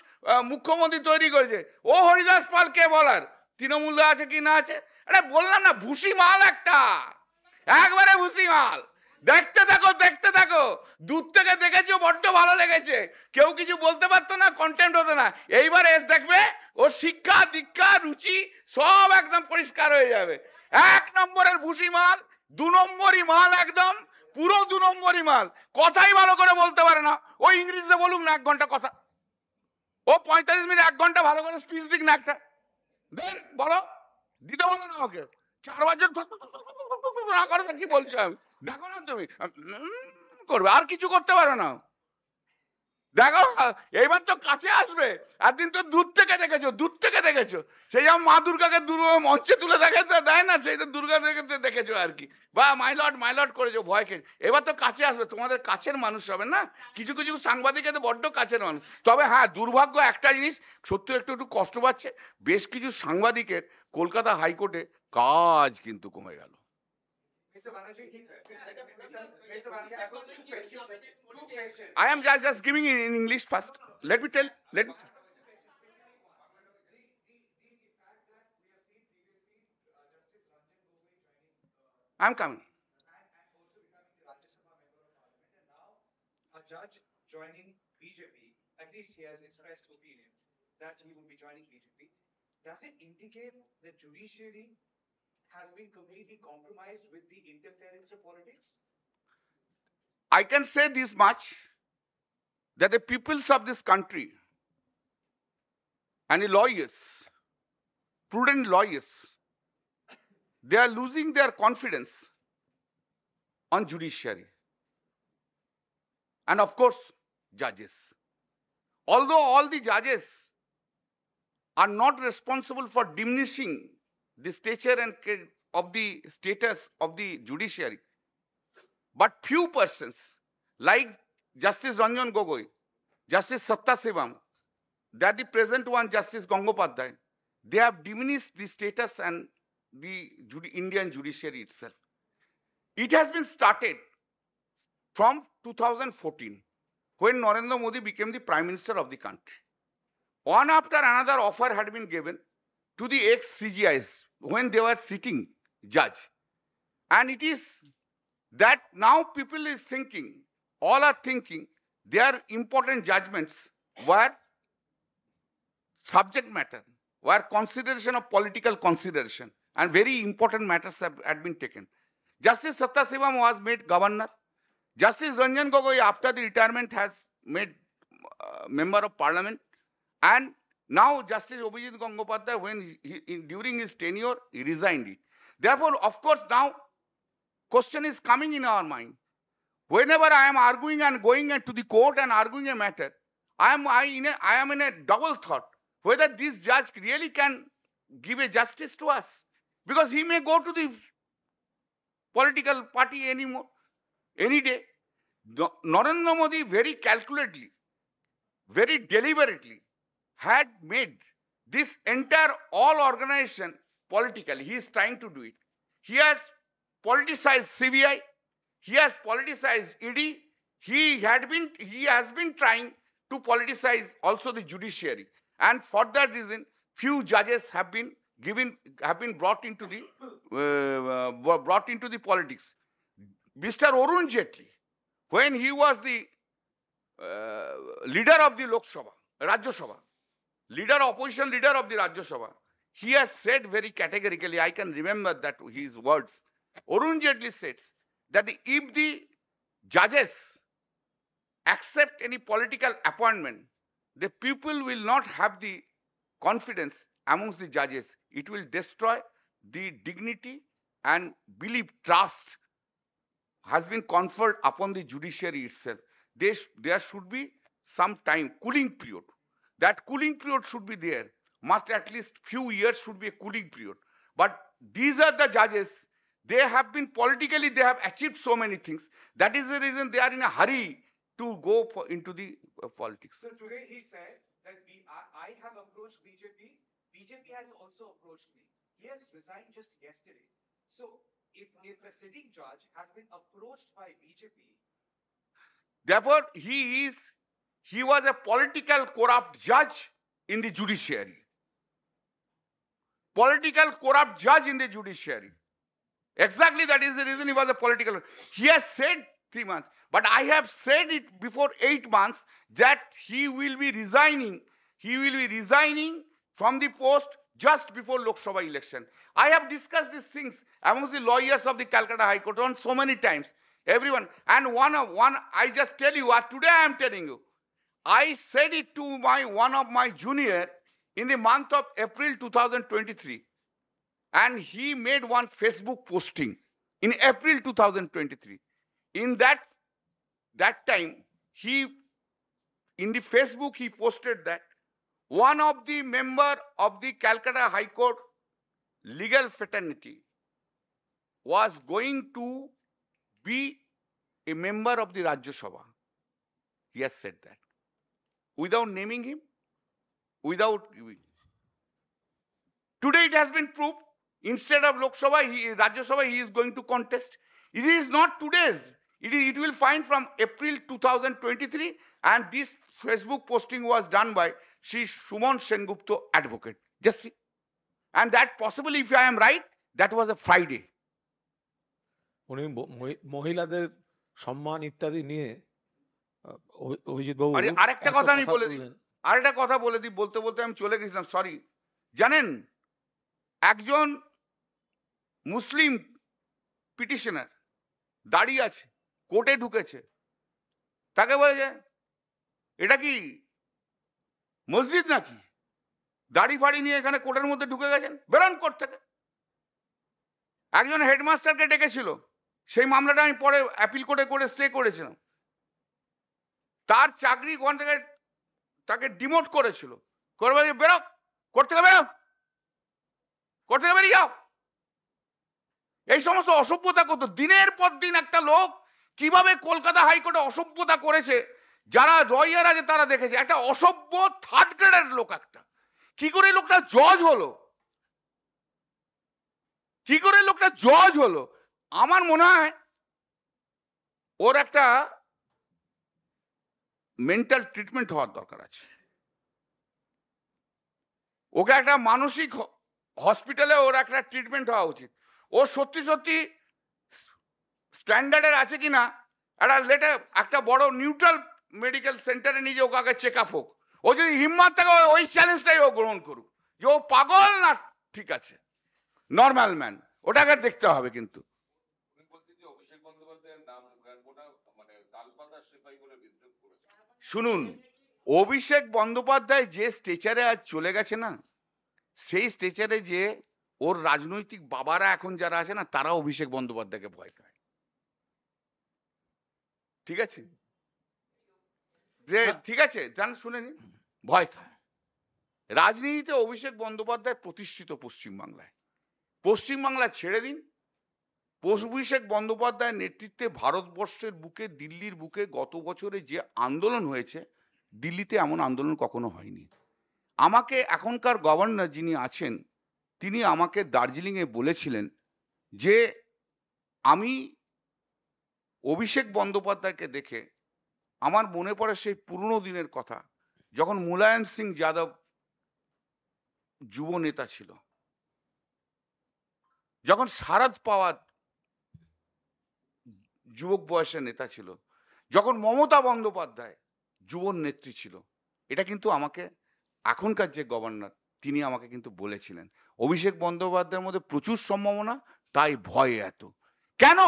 মুখ্যমন্ত্রী তৈরি করেছে। ও হরিদাস পাল কে বলার? তৃণমূল আছে কি না আছে? আরে বললাম না, ভুসি মাল একটা, একবারে ভুসি মাল। দেখতে থাকো দেখতে থাকো, দূর থেকে দেখেছো, বড্ড ভালো লেগেছে, কেউ কিছু বলতে পারতো না, কন্টেন্ট হতো না। এইবার দেখবে ওর শিক্ষা দীক্ষা রুচি সব একদম পরিষ্কার হয়ে যাবে। এক নম্বরের ভুসি মাল, দু নম্বরই মাল, একদম পুরো দু নম্বরই মাল। কথাই ভালো করে বলতে পারে না। ও ইংরেজিতে বলুক না 1 ঘন্টা কথা, ও 45 মিনিট 1 ঘন্টা ভালো করে স্পিচ দিক না একটা, দেন বলো, দিতে বলো না ওকে। 4 বছর না করে কি বলছো আমি, দেখো না তুমি করবে, আর কিছু করতে পারো না। দেখো এইবার তো কাছে আসবে, একদিন তো দূর থেকে দেখেছো, দূর থেকে দেখেছো, সেই যেমন মা দুর্গাকে মঞ্চে তুলে দেখাতে দেয় না, সেই তো দুর্গা দেখেছো আর কি, বা মাই লর্ড করেছো ভয়কে। এবার তো কাছে আসবে, তোমাদের কাছের মানুষ হবে না, কিছু কিছু সাংবাদিকের বড্ড কাছের মানুষ। তবে হ্যাঁ, দুর্ভাগ্য একটা জিনিস, সত্যি একটু একটু কষ্ট পাচ্ছে বেশ কিছু সাংবাদিকের, কলকাতা হাইকোর্টে কাজ কিন্তু কমে গেল। Mr. Banerjee, Mr. Banerjee, I got two questions. I am just giving in English first. Let me tell. Let me. I'm coming. A judge joining BJP, at least he has expressed opinion that he will be joining BJP. Does it indicate that judiciary has been completely compromised with the interference of politics? I can say this much, that the peoples of this country and the lawyers, prudent lawyers, they are losing their confidence on judiciary. And of course, judges. Although all the judges are not responsible for diminishing the stature and of the status of the judiciary, but few persons like Justice Ranjan Gogoi, Justice Satta Shivam, that the present one Justice Gangopadhyay, they have diminished the status and the Indian judiciary itself. It has been started from 2014, when Narendra Modi became the Prime Minister of the country. One after another offer had been given to the ex-CGIs when they were sitting judge. And it is that now people is thinking, all are thinking, their important judgments were subject matter, were consideration of political consideration, and very important matters had been taken. Justice Satta Shivam was made governor. Justice Ranjan Gogoi, after the retirement, has made member of parliament. And now Justice Abhijit Gangopadhyay, when during his tenure, he resigned it. Therefore, of course, now question is coming in our mind. Whenever I am arguing and going to the court and arguing a matter, I am in a double thought whether this judge really can give a justice to us, because he may go to the political party any day. Narendra Modi very calculatedly, very deliberately had made this entire all organization political. He is trying to do it. He has politicized CBI. He has politicized ED. He has been trying to politicize also the judiciary. And for that reason, few judges have been brought into the politics. Mr. Arun Jaitley, when he was the leader of the Lok Sabha, Rajya Sabha, opposition leader of the Rajya Sabha, he has said very categorically, I can remember that his words. Arun Jaitley says that if the judges accept any political appointment, the people will not have the confidence amongst the judges. It will destroy the dignity and belief, trust has been conferred upon the judiciary itself. There should be some time, cooling period. That cooling period should be there. Must at least few years should be a cooling period. But these are the judges. They have been politically, they have achieved so many things. That is the reason they are in a hurry to go into the politics. So today he said that I have approached BJP. BJP has also approached me. He has resigned just yesterday. So if a sitting judge has been approached by BJP, therefore he was a political corrupt judge in the judiciary. Political corrupt judge in the judiciary. Exactly, that is the reason he was a political. He has said 3 months, but I have said it before 8 months that he will be resigning. He will be resigning from the post just before Lok Sabha election. I have discussed these things amongst the lawyers of the Calcutta High Court on so many times. Everyone, and one, I just tell you, today I am telling you, I said it to one of my junior in the month of April 2023, and he made one Facebook posting in April 2023. In that time, in the Facebook he posted that one of the member of the Calcutta High Court legal fraternity was going to be a member of the Rajya Sabha. He has said that without naming him, without giving. Today it has been proved. Instead of Lok Sabha, Rajya Sabha, he is going to contest. It is not today's. It will find from April 2023, and this Facebook posting was done by Shri Suman Sengupta advocate. Just see. And that possibly, if I am right, that was a Friday. উনি মহিলাদের সম্মান ইত্যাদি নিয়ে অভিজিৎ বাবু আরেকটা কথা আমি বলে দিই, আরেকটা কথা বলে দিই, বলতে বলতে আমি চলে গেছিলাম, সরি। জানেন, একজন মুসলিম পিটিশনার দাঁড়িয়ে আছে, কোর্টে ঢুকেছে, তাকে বলেছে এটা কি মসজিদ নাকি, দাড়ি ফাড়ি নিয়ে এখানে কোর্টের মধ্যে ঢুকে গেছেন, বেরোন কোর্ট থেকে। একজন হেডমাস্টারকে ডেকেছিল, সেই মামলাটা আমি পরে অ্যাপিল করে স্টে করেছিলাম। তার চাকরি ওখান থেকে তাকে ডিমোট করেছিল, করে বলে বেরো কোর্ট থেকে, বেরো কোর্ট থেকে, বেরিয়ে যাও। এই সমস্ত অসভ্যতা কত দিনের পর দিন একটা লোক কিভাবে কলকাতা হাইকোর্টে অসভ্যতা করেছে, যারা লয়ার আছে তারা দেখেছে। একটা অসভ্য থার্ড গ্রেডের লোক, একটা কি করে লোকটা জজ হলো, কি করে লোকটা জজ হলো? আমার মনে হয় ওর একটা মেন্টাল ট্রিটমেন্ট হওয়ার দরকার আছে। ওকে একটা মানসিক হসপিটালে ওর একটা ট্রিটমেন্ট হওয়া উচিত। ও সত্যি সত্যি স্ট্যান্ডার্ডের আছে কিনা একটা বড় নিউট্রাল মেডিকেল সেন্টারে নিয়ে যে ওকে আগে চেক আপ হোক। ও যদি হিম্মত থাকে ওই চ্যালেঞ্জটাই ও গ্রহণ করুক, যে ও পাগল না ঠিক আছে নর্মাল ম্যান, ওটাকে দেখতে হবে। কিন্তু শুনুন, অভিষেক বন্দ্যোপাধ্যায় যে স্টেচারে আজ চলে গেছে না, সেই স্টেচারে যে ওর রাজনৈতিক বাবারা এখন যারা আছে না, তারা অভিষেক বন্দ্যোপাধ্যায়কে ভয় পায়। ঠিক আছে, যে ঠিক আছে জান, শুনে নিন, ভয় খায়। রাজনীতিতে অভিষেক বন্দ্যোপাধ্যায় প্রতিষ্ঠিত পশ্চিমবাংলায়। পশ্চিমবাংলা ছেড়ে দিন, অভিষেক বন্দ্যোপাধ্যায়ের নেতৃত্বে ভারতবর্ষের বুকে, দিল্লির বুকে গত বছরে যে আন্দোলন হয়েছে, দিল্লিতে এমন আন্দোলন কখনো হয়নি। আমাকে এখনকার গভর্নর যিনি আছেন, তিনি আমাকে দার্জিলিংয়ে বলেছিলেন যে আমি অভিষেক বন্দ্যোপাধ্যায়কে দেখে আমার মনে পড়ে সেই পুরনো দিনের কথা, যখন মুলায়ম সিং যাদব যুব নেতা ছিল, যখন শারদ পাওয়ার যুবক বয়সের নেতা ছিল, যখন মমতা বন্দ্যোপাধ্যায় যুব নেত্রী ছিল। এটা কিন্তু আমাকে এখনকার যে গভর্নর তিনি আমাকে কিন্তু বলেছিলেন। অভিষেক বন্দ্যোপাধ্যায়ের মধ্যে প্রচুর সম্ভাবনা, তাই ভয় এত। কেন?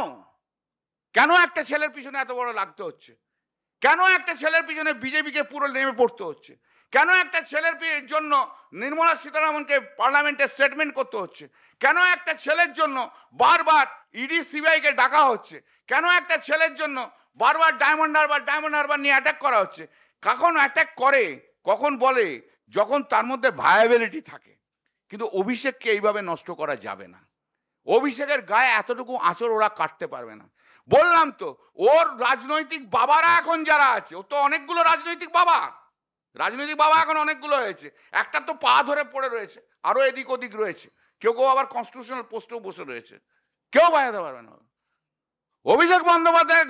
কেন একটা ছেলের পিছনে এত বড় লাগতে হচ্ছে? কেন একটা ছেলের পিছনে বিজেপিকে পুরো নেমে পড়তে হচ্ছে? কেন একটা ছেলের জন্য নির্মলা সীতারামনকে পার্লামেন্টে স্টেটমেন্ট করতে হচ্ছে? কেন একটা ছেলের জন্য বারবার ইডি সিবিআই কে ডাকা হচ্ছে? কেন একটা ছেলের জন্য বারবার ডায়মন্ড হারবার নিয়ে অ্যাটাক করা হচ্ছে? কখন অ্যাটাক করে, কখন বলে, যখন তার মধ্যে ভায়াবিলিটি থাকে। কিন্তু অভিষেককে এইভাবে নষ্ট করা যাবে না। অভিষেকের গায়ে এতটুকু আঁচড় ওরা কাটতে পারবে না। বললাম তো, ওর রাজনৈতিক বাবারা এখন যারা আছে, ও তো অনেকগুলো রাজনৈতিক বাবা এখন অনেকগুলো হয়েছে। একটা তো পা ধরে পড়ে রয়েছে, আরো এদিক ওদিক রয়েছে, কেউ কেউ আবার কনস্টিটিউশনাল পোস্টেও বসে রয়েছে, কেউ বাজাতে পারবে না। অভিষেক বন্দ্যোপাধ্যায়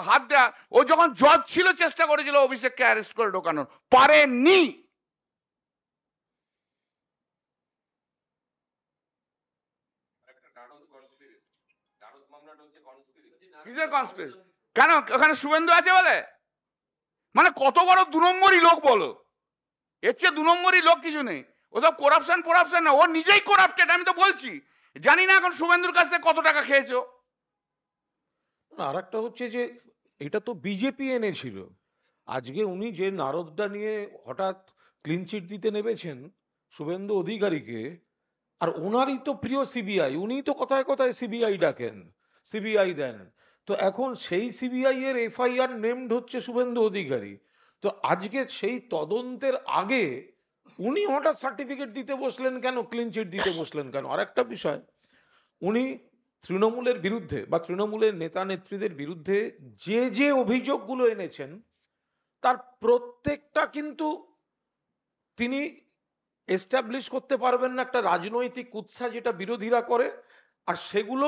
হাত দেয়া, ও যখন জজ ছিল চেষ্টা করেছিল অভিষেককে অ্যারেস্ট করে ঢোকানোর, পারেনি। কিসের কনস্পিরেসি? কেন ওখানে শুভেন্দু আছে বলে? মানে কত বড় 2 নম্বরই লোক বলো, এর চেয়ে 2 নম্বরই লোক কিছু নেই। ওসব করাপশন না, ও নিজেই করাপ্টেড, আমি তো বলছি। জানি না এখন শুভেন্দুর কাছ থেকে কত টাকা খেয়েছো। আর একটা হচ্ছে যে এটা তো বিজেপি এনেছিল। আজকে উনি যে নারদটা নিয়ে হঠাৎ ক্লিন চিট দিতে নেমেছেন শুভেন্দু অধিকারীকে, আর ওনারই তো প্রিয় সিবিআই, উনিই তো কথায় কথায় সিবিআই ডাকেন, সিবিআই দেন। তো এখন সেই সিবিআই এর এফআইআর নেমড হচ্ছে শুভেন্দু অধিকারী। তো আজকে সেই তদন্তের আগে উনি হঠাৎ সার্টিফিকেট দিতে বসলেন কেন, ক্লিন চিট দিতে বসলেন কেন? আর একটা বিষয়, উনি তৃণমূলের বিরুদ্ধে বা তৃণমূলের নেতা নেত্রীদের বিরুদ্ধে যে যে অভিযোগগুলো এনেছেন তার প্রত্যেকটা কিন্তু তিনি এস্টাবলিশ করতে পারবেন না একটা রাজনৈতিক উৎসাহ যেটা বিরোধীরা করে, আর সেগুলো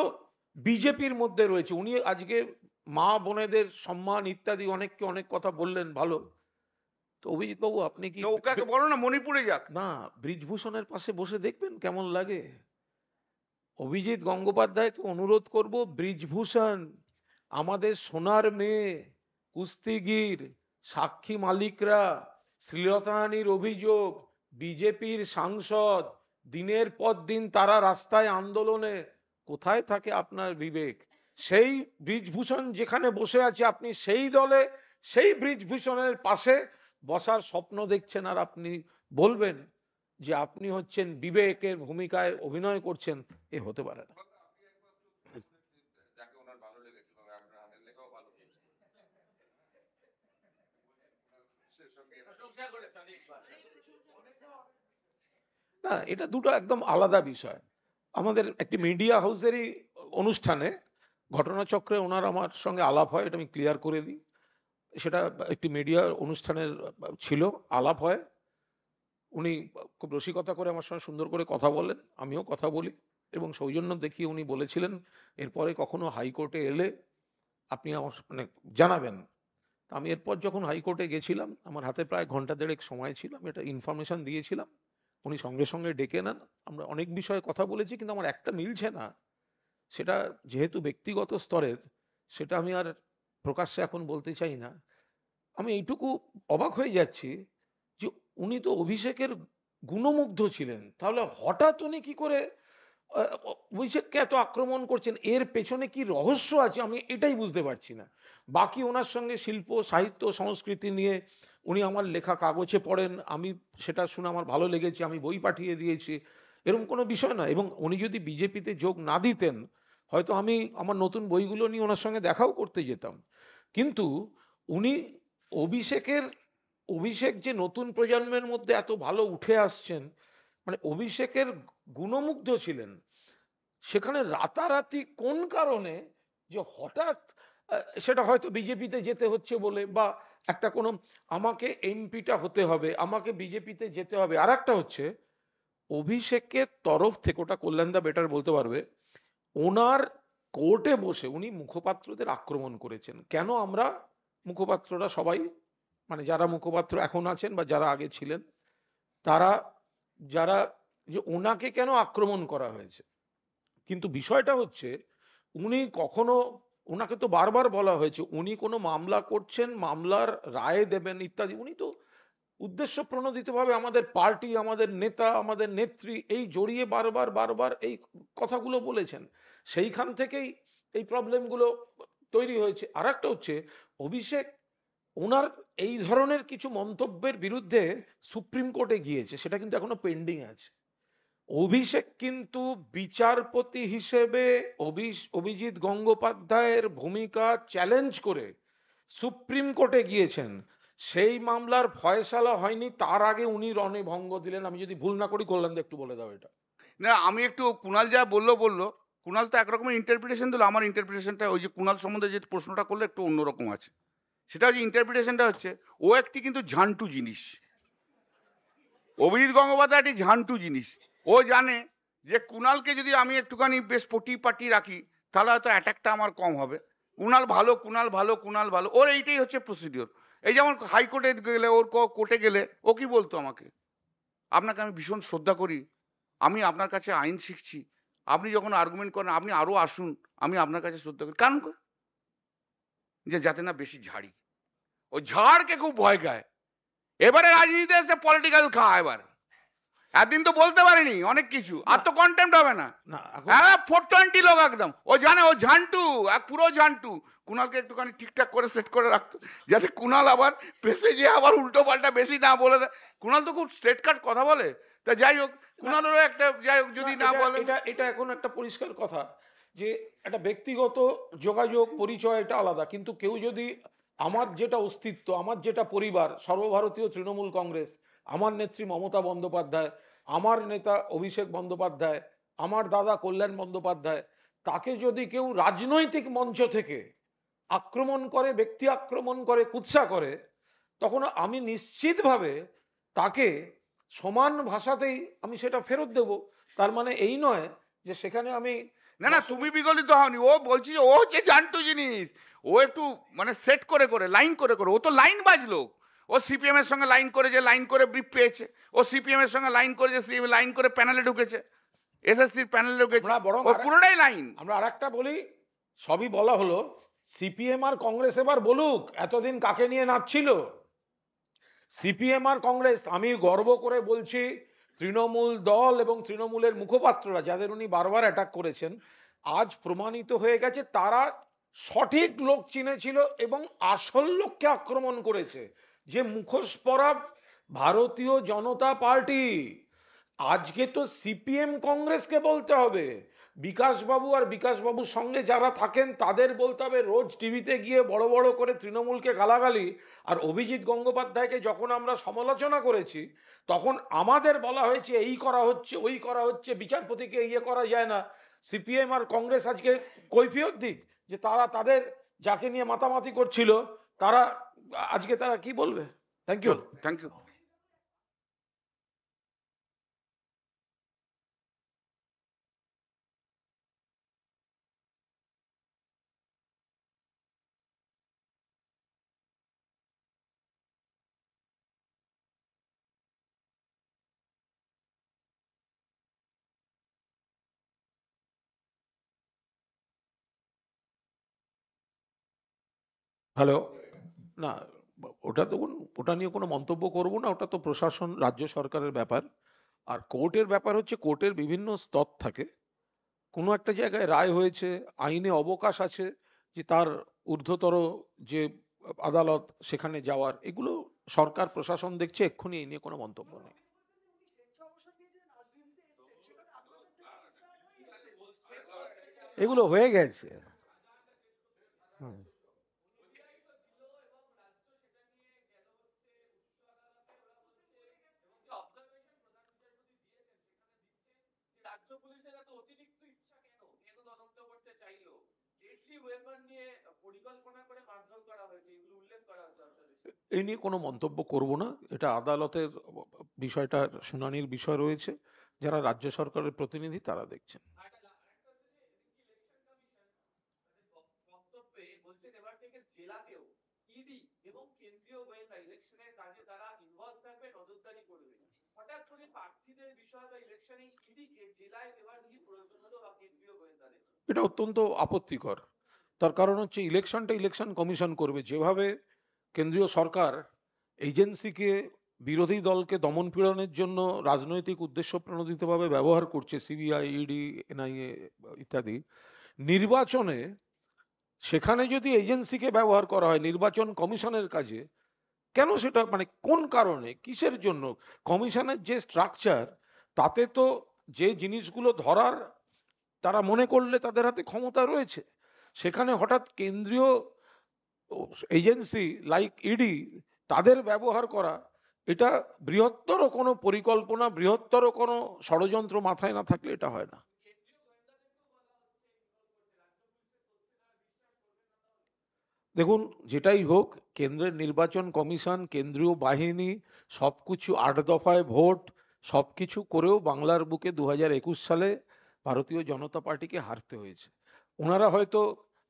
বিজেপির মধ্যে রয়েছে। উনি আজকে মা বোনেদের সম্মান ইত্যাদি অনেককে অনেক কথা বললেন, ভালো। তো অভিজিৎ বাবু আপনি কি ওকে বলো না মণিপুরে যাক না ব্রিজভূষণের পাশে বসে দেখবেন কেমন লাগে? অভিজিৎ গঙ্গোপাধ্যায়কে অনুরোধ করব, ব্রিজভূষণ আমাদের সোনার মেয়ে, কুস্তিগির, সাক্ষী মালিকরা, শ্লীলতাহানির অভিযোগ, বিজেপির সাংসদ, দিনের পর দিন তারা রাস্তায় আন্দোলনে, কোথায় থাকে আপনার বিবেক? সেই ব্রিজভূষণ যেখানে বসে আছে আপনি সেই দলে সেই ব্রিজভূষণের পাশে বসার স্বপ্ন দেখছেন, আর আপনি বলবেন যে আপনি হচ্ছেন বিবেকের ভূমিকায় অভিনয় করছেন? এ হতে পারে না। না, এটা দুটো একদম আলাদা বিষয়। আমাদের একটি মিডিয়া হাউসেরই অনুষ্ঠানে ঘটনাচক্রে ওনার আমার সঙ্গে আলাপ হয়, এটা আমি ক্লিয়ার করে দিই। সেটা একটি মিডিয়া অনুষ্ঠানের ছিল, আলাপ হয়। উনি খুব রসিকতা করে আমার সঙ্গে সুন্দর করে কথা বলেন, আমিও কথা বলি, এবং সৌজন্য দেখিয়ে উনি বলেছিলেন এরপরে কখনো হাইকোর্টে এলে আপনি আমার মানে জানাবেন। আমি এরপর যখন হাইকোর্টে গেছিলাম, আমার হাতে প্রায় ঘন্টা দেড়েক সময় ছিল, আমি একটা ইনফরমেশন দিয়েছিলাম, উনি সঙ্গে সঙ্গে ডেকে নেন। আমরা অনেক বিষয়ে কথা বলেছি, কিন্তু আমার একটা মিলছে না, সেটা যেহেতু ব্যক্তিগত স্তরের, সেটা আমি আর প্রকাশ্যে এখন বলতে চাই না। আমি এইটুকু অবাক হয়ে যাচ্ছি যে উনি তো অভিষেকের গুণমুগ্ধ ছিলেন, তাহলে হঠাৎ উনি কি করে অভিষেককে এত আক্রমণ করছেন? এর পেছনে কি রহস্য আছে আমি এটাই বুঝতে পারছি না। বাকি ওনার সঙ্গে শিল্প সাহিত্য সংস্কৃতি নিয়ে উনি আমার লেখা কাগজে পড়েন, আমি সেটা শুনে আমার ভালো লেগেছে, আমি বই পাঠিয়ে দিয়েছি, এরকম কোনো বিষয় না। এবং উনি যদি বিজেপিতে যোগ না দিতেন, হয়তো আমি আমার নতুন বইগুলো নিয়ে ওনার সঙ্গে দেখাও করতে যেতাম। কিন্তু উনি অভিষেক যে নতুন প্রজন্মের মধ্যে এত ভালো উঠে আসছেন, মানে অভিষেকের গুণমুগ্ধ ছিলেন, সেখানে রাতারাতি কোন কারণে যে হঠাৎ সেটা হয়তো বিজেপিতে যেতে হচ্ছে বলে, বা একটা কোনো আমাকে এমপিটা হতে হবে, আমাকে বিজেপিতে যেতে হবে। আর একটা হচ্ছে অভিষেকের তরফ থেকে, ওটা কল্যাণদা বেটার বলতে পারবে, ওনার কোর্টে বসে উনি মুখপাত্রদের আক্রমণ করেছেন। কেন আমরা মুখপাত্ররা সবাই, মানে যারা মুখপাত্র এখন আছেন বা যারা আগে ছিলেন, তারা যারা, যে ওনাকে কেন আক্রমণ করা হয়েছে। কিন্তু বিষয়টা হচ্ছে উনি কখনো ওনাকে তো বারবার বলা হয়েছে উনি কোনো মামলা করছেন, মামলার রায় দেবেন ইত্যাদি। উনি তো উদ্দেশ্য প্রণোদিতভাবে আমাদের পার্টি, আমাদের নেতা, আমাদের নেত্রী এই জড়িয়ে বারবার বারবার এই কথাগুলো বলেছেন। সেইখান থেকেই এই প্রবলেমগুলো তৈরি হয়েছে। আর একটা হচ্ছে অভিষেক ওনার এই ধরনের কিছু মন্তব্যের বিরুদ্ধে সুপ্রিম কোর্টে গিয়েছে, সেটা কিন্তু এখনো পেন্ডিং আছে। অভিষেক কিন্তু বিচারপতি হিসেবে অভিজিৎ গঙ্গোপাধ্যায়ের ভূমিকা চ্যালেঞ্জ করে সুপ্রিম কোর্টে গিয়েছেন। সেই মামলার ফয়সালা হয়নি, তার আগে উনি রণে ভঙ্গ দিলেন। আমি যদি ভুল না করি, কল্যাণ একটু বলে দাও এটা। না, আমি একটু কুণাল যা বললো কুণাল তো একরকমের ইন্টারপ্রিটেশন দিল, আমার ইন্টারপ্রিটেশনটা ওই যে কুণাল সম্বন্ধে যে প্রশ্নটা করলে একটু অন্যরকম আছে। সেটা যে ইন্টারপ্রিটেশনটা হচ্ছে ও একটি কিন্তু ঝান্টু জিনিস, অভিজিৎ গঙ্গোপাধ্যায় একটি ঝান্টু জিনিস। ও জানে যে কুণালকে যদি আমি একটুখানি বেশ পটি পাটি রাখি তাহলে হয়তো অ্যাটাকটা আমার কম হবে। কুণাল ভালো, কুণাল ভালো, কুণাল ভালো, ওর এইটাই হচ্ছে প্রসিডিওর। এই যেমন হাইকোর্টে গেলে, ওর কোর্টে গেলে ও কি বলতো আমাকে, আপনাকে আমি ভীষণ শ্রদ্ধা করি, আমি আপনার কাছে আইন শিখছি, আপনি যখন আর্গুমেন্ট করেন আপনি আরো আসুন, আমি আপনার কাছে শ্রদ্ধা করি। কারণ যে যাতে না বেশি ঝাড়ি, ওই ঝাড়কে খুব ভয় খায়। এবারে রাজনীতিতে এসে পলিটিক্যাল খাওয়া, এবার একদিন তো বলতে পারিনি অনেক কিছু, আর তো কন্টেম্প হবে না। না এখন হ্যাঁ 420 লোক একদম, ও জানে ও ঝান্টু, এক পুরো ঝান্টু। কুণালকে একটুখানি ঠিকঠাক করে সেট করে রাখতো যাতে কুণাল আবার পেশে যে আবার উল্টো পাল্টা বেশি না বলে দেয়। কুণাল তো খুব স্ট্রেট কাট কথা বলে, তা যাই হোক কুণালেরও একটা, যাই হোক যদি না বলে। এটা এটা এখন একটা পরিষ্কার কথা যে একটা ব্যক্তিগত যোগাযোগ পরিচয় এটা আলাদা, কিন্তু কেউ যদি আমার যেটা অস্তিত্ব, আমার যেটা পরিবার, সর্বভারতীয় তৃণমূল কংগ্রেস, আমার নেত্রী মমতা বন্দ্যোপাধ্যায়, আমার নেতা অভিষেক বন্দ্যোপাধ্যায়, আমার দাদা কল্যাণ বন্দ্যোপাধ্যায়, তাকে যদি কেউ রাজনৈতিক মঞ্চ থেকে আক্রমণ করে, ব্যক্তি আক্রমণ করে, কুৎসা করে, তখন আমি নিশ্চিতভাবে তাকে সমান ভাষাতেই আমি সেটা ফেরত দেব। তার মানে এই নয় যে সেখানে আমি না না, তুমি বিগলিত হওনি, ও বলছি যে ও হচ্ছে জানতো জিনিস। ও একটু মানে সেট করে করে লাইন করে করে, ও তো লাইন বাজলো। ও সিপিএম এর সঙ্গে লাইন করে, যে লাইন করে ব্রিফ পেয়েছে, ও সিপিএম এর সঙ্গে লাইন করে, যে লাইন করে প্যানেলে ঢুকেছে, এসএসসি প্যানেলে ঢুকেছে, আমরা বরং ও পুরোটাই লাইন। আমরা আরেকটা বলি, সবই বলা হলো, সিপিএম আর কংগ্রেস এবার বলুক এতদিন কাকে নিয়ে নাচছিল। সিপিএম আর কংগ্রেস, আমি গর্ব করে বলছি, তৃণমূল দল এবং তৃণমূলের মুখপাত্ররা যাদের উনি বারবার অ্যাটাক করেছেন, আজ প্রমাণিত হয়ে গেছে তারা সঠিক লোক চিনেছিল এবং আসল লোককে আক্রমণ করেছে, যে মুখোশ পরা ভারতীয় জনতা পার্টি। আজকে তো সিপিএম কংগ্রেসকে বলতে হবে, বিকাশ বাবু আর বিকাশ বাবুর সঙ্গে যারা থাকেন তাদের বলতে হবে রোজ টিভিতে গিয়ে বড় বড় করে তৃণমূলকে গালাগালি। আর অভিজিৎ গঙ্গোপাধ্যায়কে যখন আমরা সমালোচনা করেছি তখন আমাদের বলা হয়েছে এই করা হচ্ছে, ওই করা হচ্ছে, বিচারপতিকে ইয়ে করা যায় না। সিপিএম আর কংগ্রেস আজকে কৈফিয়ত দিক যে তারা তাদের যাকে নিয়ে মাতামাতি করছিল, তারা আজকে তারা কি বলবে। Thank you. Thank you. Hello. না, ওটা তো ওটা নিয়ে কোনো মন্তব্য করব না, ওটা তো প্রশাসন, রাজ্য সরকারের ব্যাপার। আর কোর্টের ব্যাপার হচ্ছে, কোর্টের বিভিন্ন স্তর থাকে। কোনো একটা জায়গায় রায় হয়েছে, আইনে অবকাশ আছে যে তার ঊর্ধ্বতর যে আদালত সেখানে যাওয়ার, এগুলো সরকার প্রশাসন দেখছে, এক্ষুনি এই নিয়ে কোনো মন্তব্য নেই। এগুলো হয়ে গেছে। হুম। রাজ্য পুলিশের এত অতিরিক্ত ইচ্ছা কেন, কেন তদন্ত করতে চাইলো? ডেডলি ওয়েপন নিয়ে পরিকল্পনা করে মারধর করা হয়েছে, এগুলো উল্লেখ করা হচ্ছে অবজারভেশনে। এই নিয়ে কোনো মন্তব্য করব না, এটা আদালতের বিষয়টা, শুনানির বিষয় রয়েছে, যারা রাজ্য সরকারের প্রতিনিধি তারা দেখছেন। আরেকটা হচ্ছে যে এদিকে ইলেকশন কমিশন বক্তব্যে বলছেন এবার থেকে জেলাতেও ইডি এবং কেন্দ্রীয় গোয়েন্দা ইলেকশনের কাজে তারা ইনভলভ থাকবে, নজরদারি করবে। হঠাৎ করে প্রার্থীদের বিষয় বা ইলেকশনে ইডি কে জেলায় দেওয়ার কি প্রয়োজন হলো, বা কেন্দ্রীয় গোয়েন্দাদের? এটা অত্যন্ত আপত্তিকর। তার কারণ হচ্ছে ইলেকশনটা ইলেকশন কমিশন করবে। যেভাবে কেন্দ্রীয় সরকার এজেন্সিকে বিরোধী দলকে দমন পীড়নের জন্য রাজনৈতিক উদ্দেশ্য প্রণোদিতভাবে ব্যবহার করছে, সিবিআই, ইডি, এনআইএ ইত্যাদি, নির্বাচনে সেখানে যদি এজেন্সিকে ব্যবহার করা হয় নির্বাচন কমিশনের কাজে, কেন সেটা, মানে কোন কারণে, কিসের জন্য? কমিশনের যে স্ট্রাকচার, তাতে তো যে জিনিসগুলো ধরার তারা মনে করলে তাদের হাতে ক্ষমতা রয়েছে, সেখানে হঠাৎ কেন্দ্রীয় এজেন্সি লাইক ইডি তাদের ব্যবহার করা, এটা বৃহত্তর কোনো পরিকল্পনা, বৃহত্তর কোনো ষড়যন্ত্র মাথায় না থাকলে এটা হয় না। দেখুন, যেটাই হোক, কেন্দ্রের নির্বাচন কমিশন, কেন্দ্রীয় বাহিনী, সবকিছু 8 দফায় ভোট, সবকিছু করেও বাংলার বুকে 2021 সালে ভারতীয় জনতা পার্টিকে হারতে হয়েছে। ওনারা হয়তো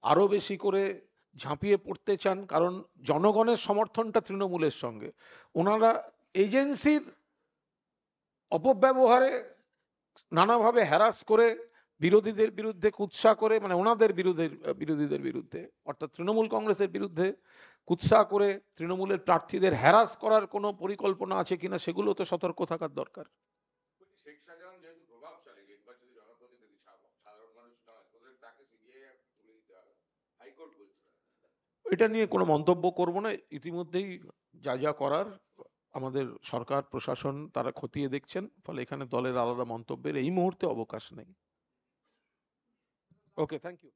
আরো বেশি করে ঝাঁপিয়ে পড়তে চান, কারণ জনগণের সমর্থনটা তৃণমূলের সঙ্গে। ওনারা এজেন্সির অপব্যবহারে নানাভাবে হ্যারাস করে, বিরোধীদের বিরুদ্ধে কুৎসা করে, মানে ওনাদের বিরোধীদের বিরুদ্ধে, অর্থাৎ তৃণমূল কংগ্রেসের বিরুদ্ধে কুৎসা করে তৃণমূলের প্রার্থীদের হ্যারাস করার কোনো পরিকল্পনা আছে কিনা সেগুলো তো সতর্ক থাকার দরকার। শেখ শাহজাহান যেহেতু প্রভাবশালী নির্বাচিত জনপ্রতিনিধি, সাধারণ মানুষ নয়, ওদের তাকে সিবিআই তুলে দিতে হবে, হাইকোর্ট বলছে। এটা নিয়ে কোনো মন্তব্য করব না। ইতিমধ্যেই যা যা করার আমাদের সরকার প্রশাসন তারা খতিয়ে দেখছেন, ফলে এখানে দলের আলাদা মন্তব্যের এই মুহূর্তে অবকাশ নেই। ওকে, থ্যাংক ইউ।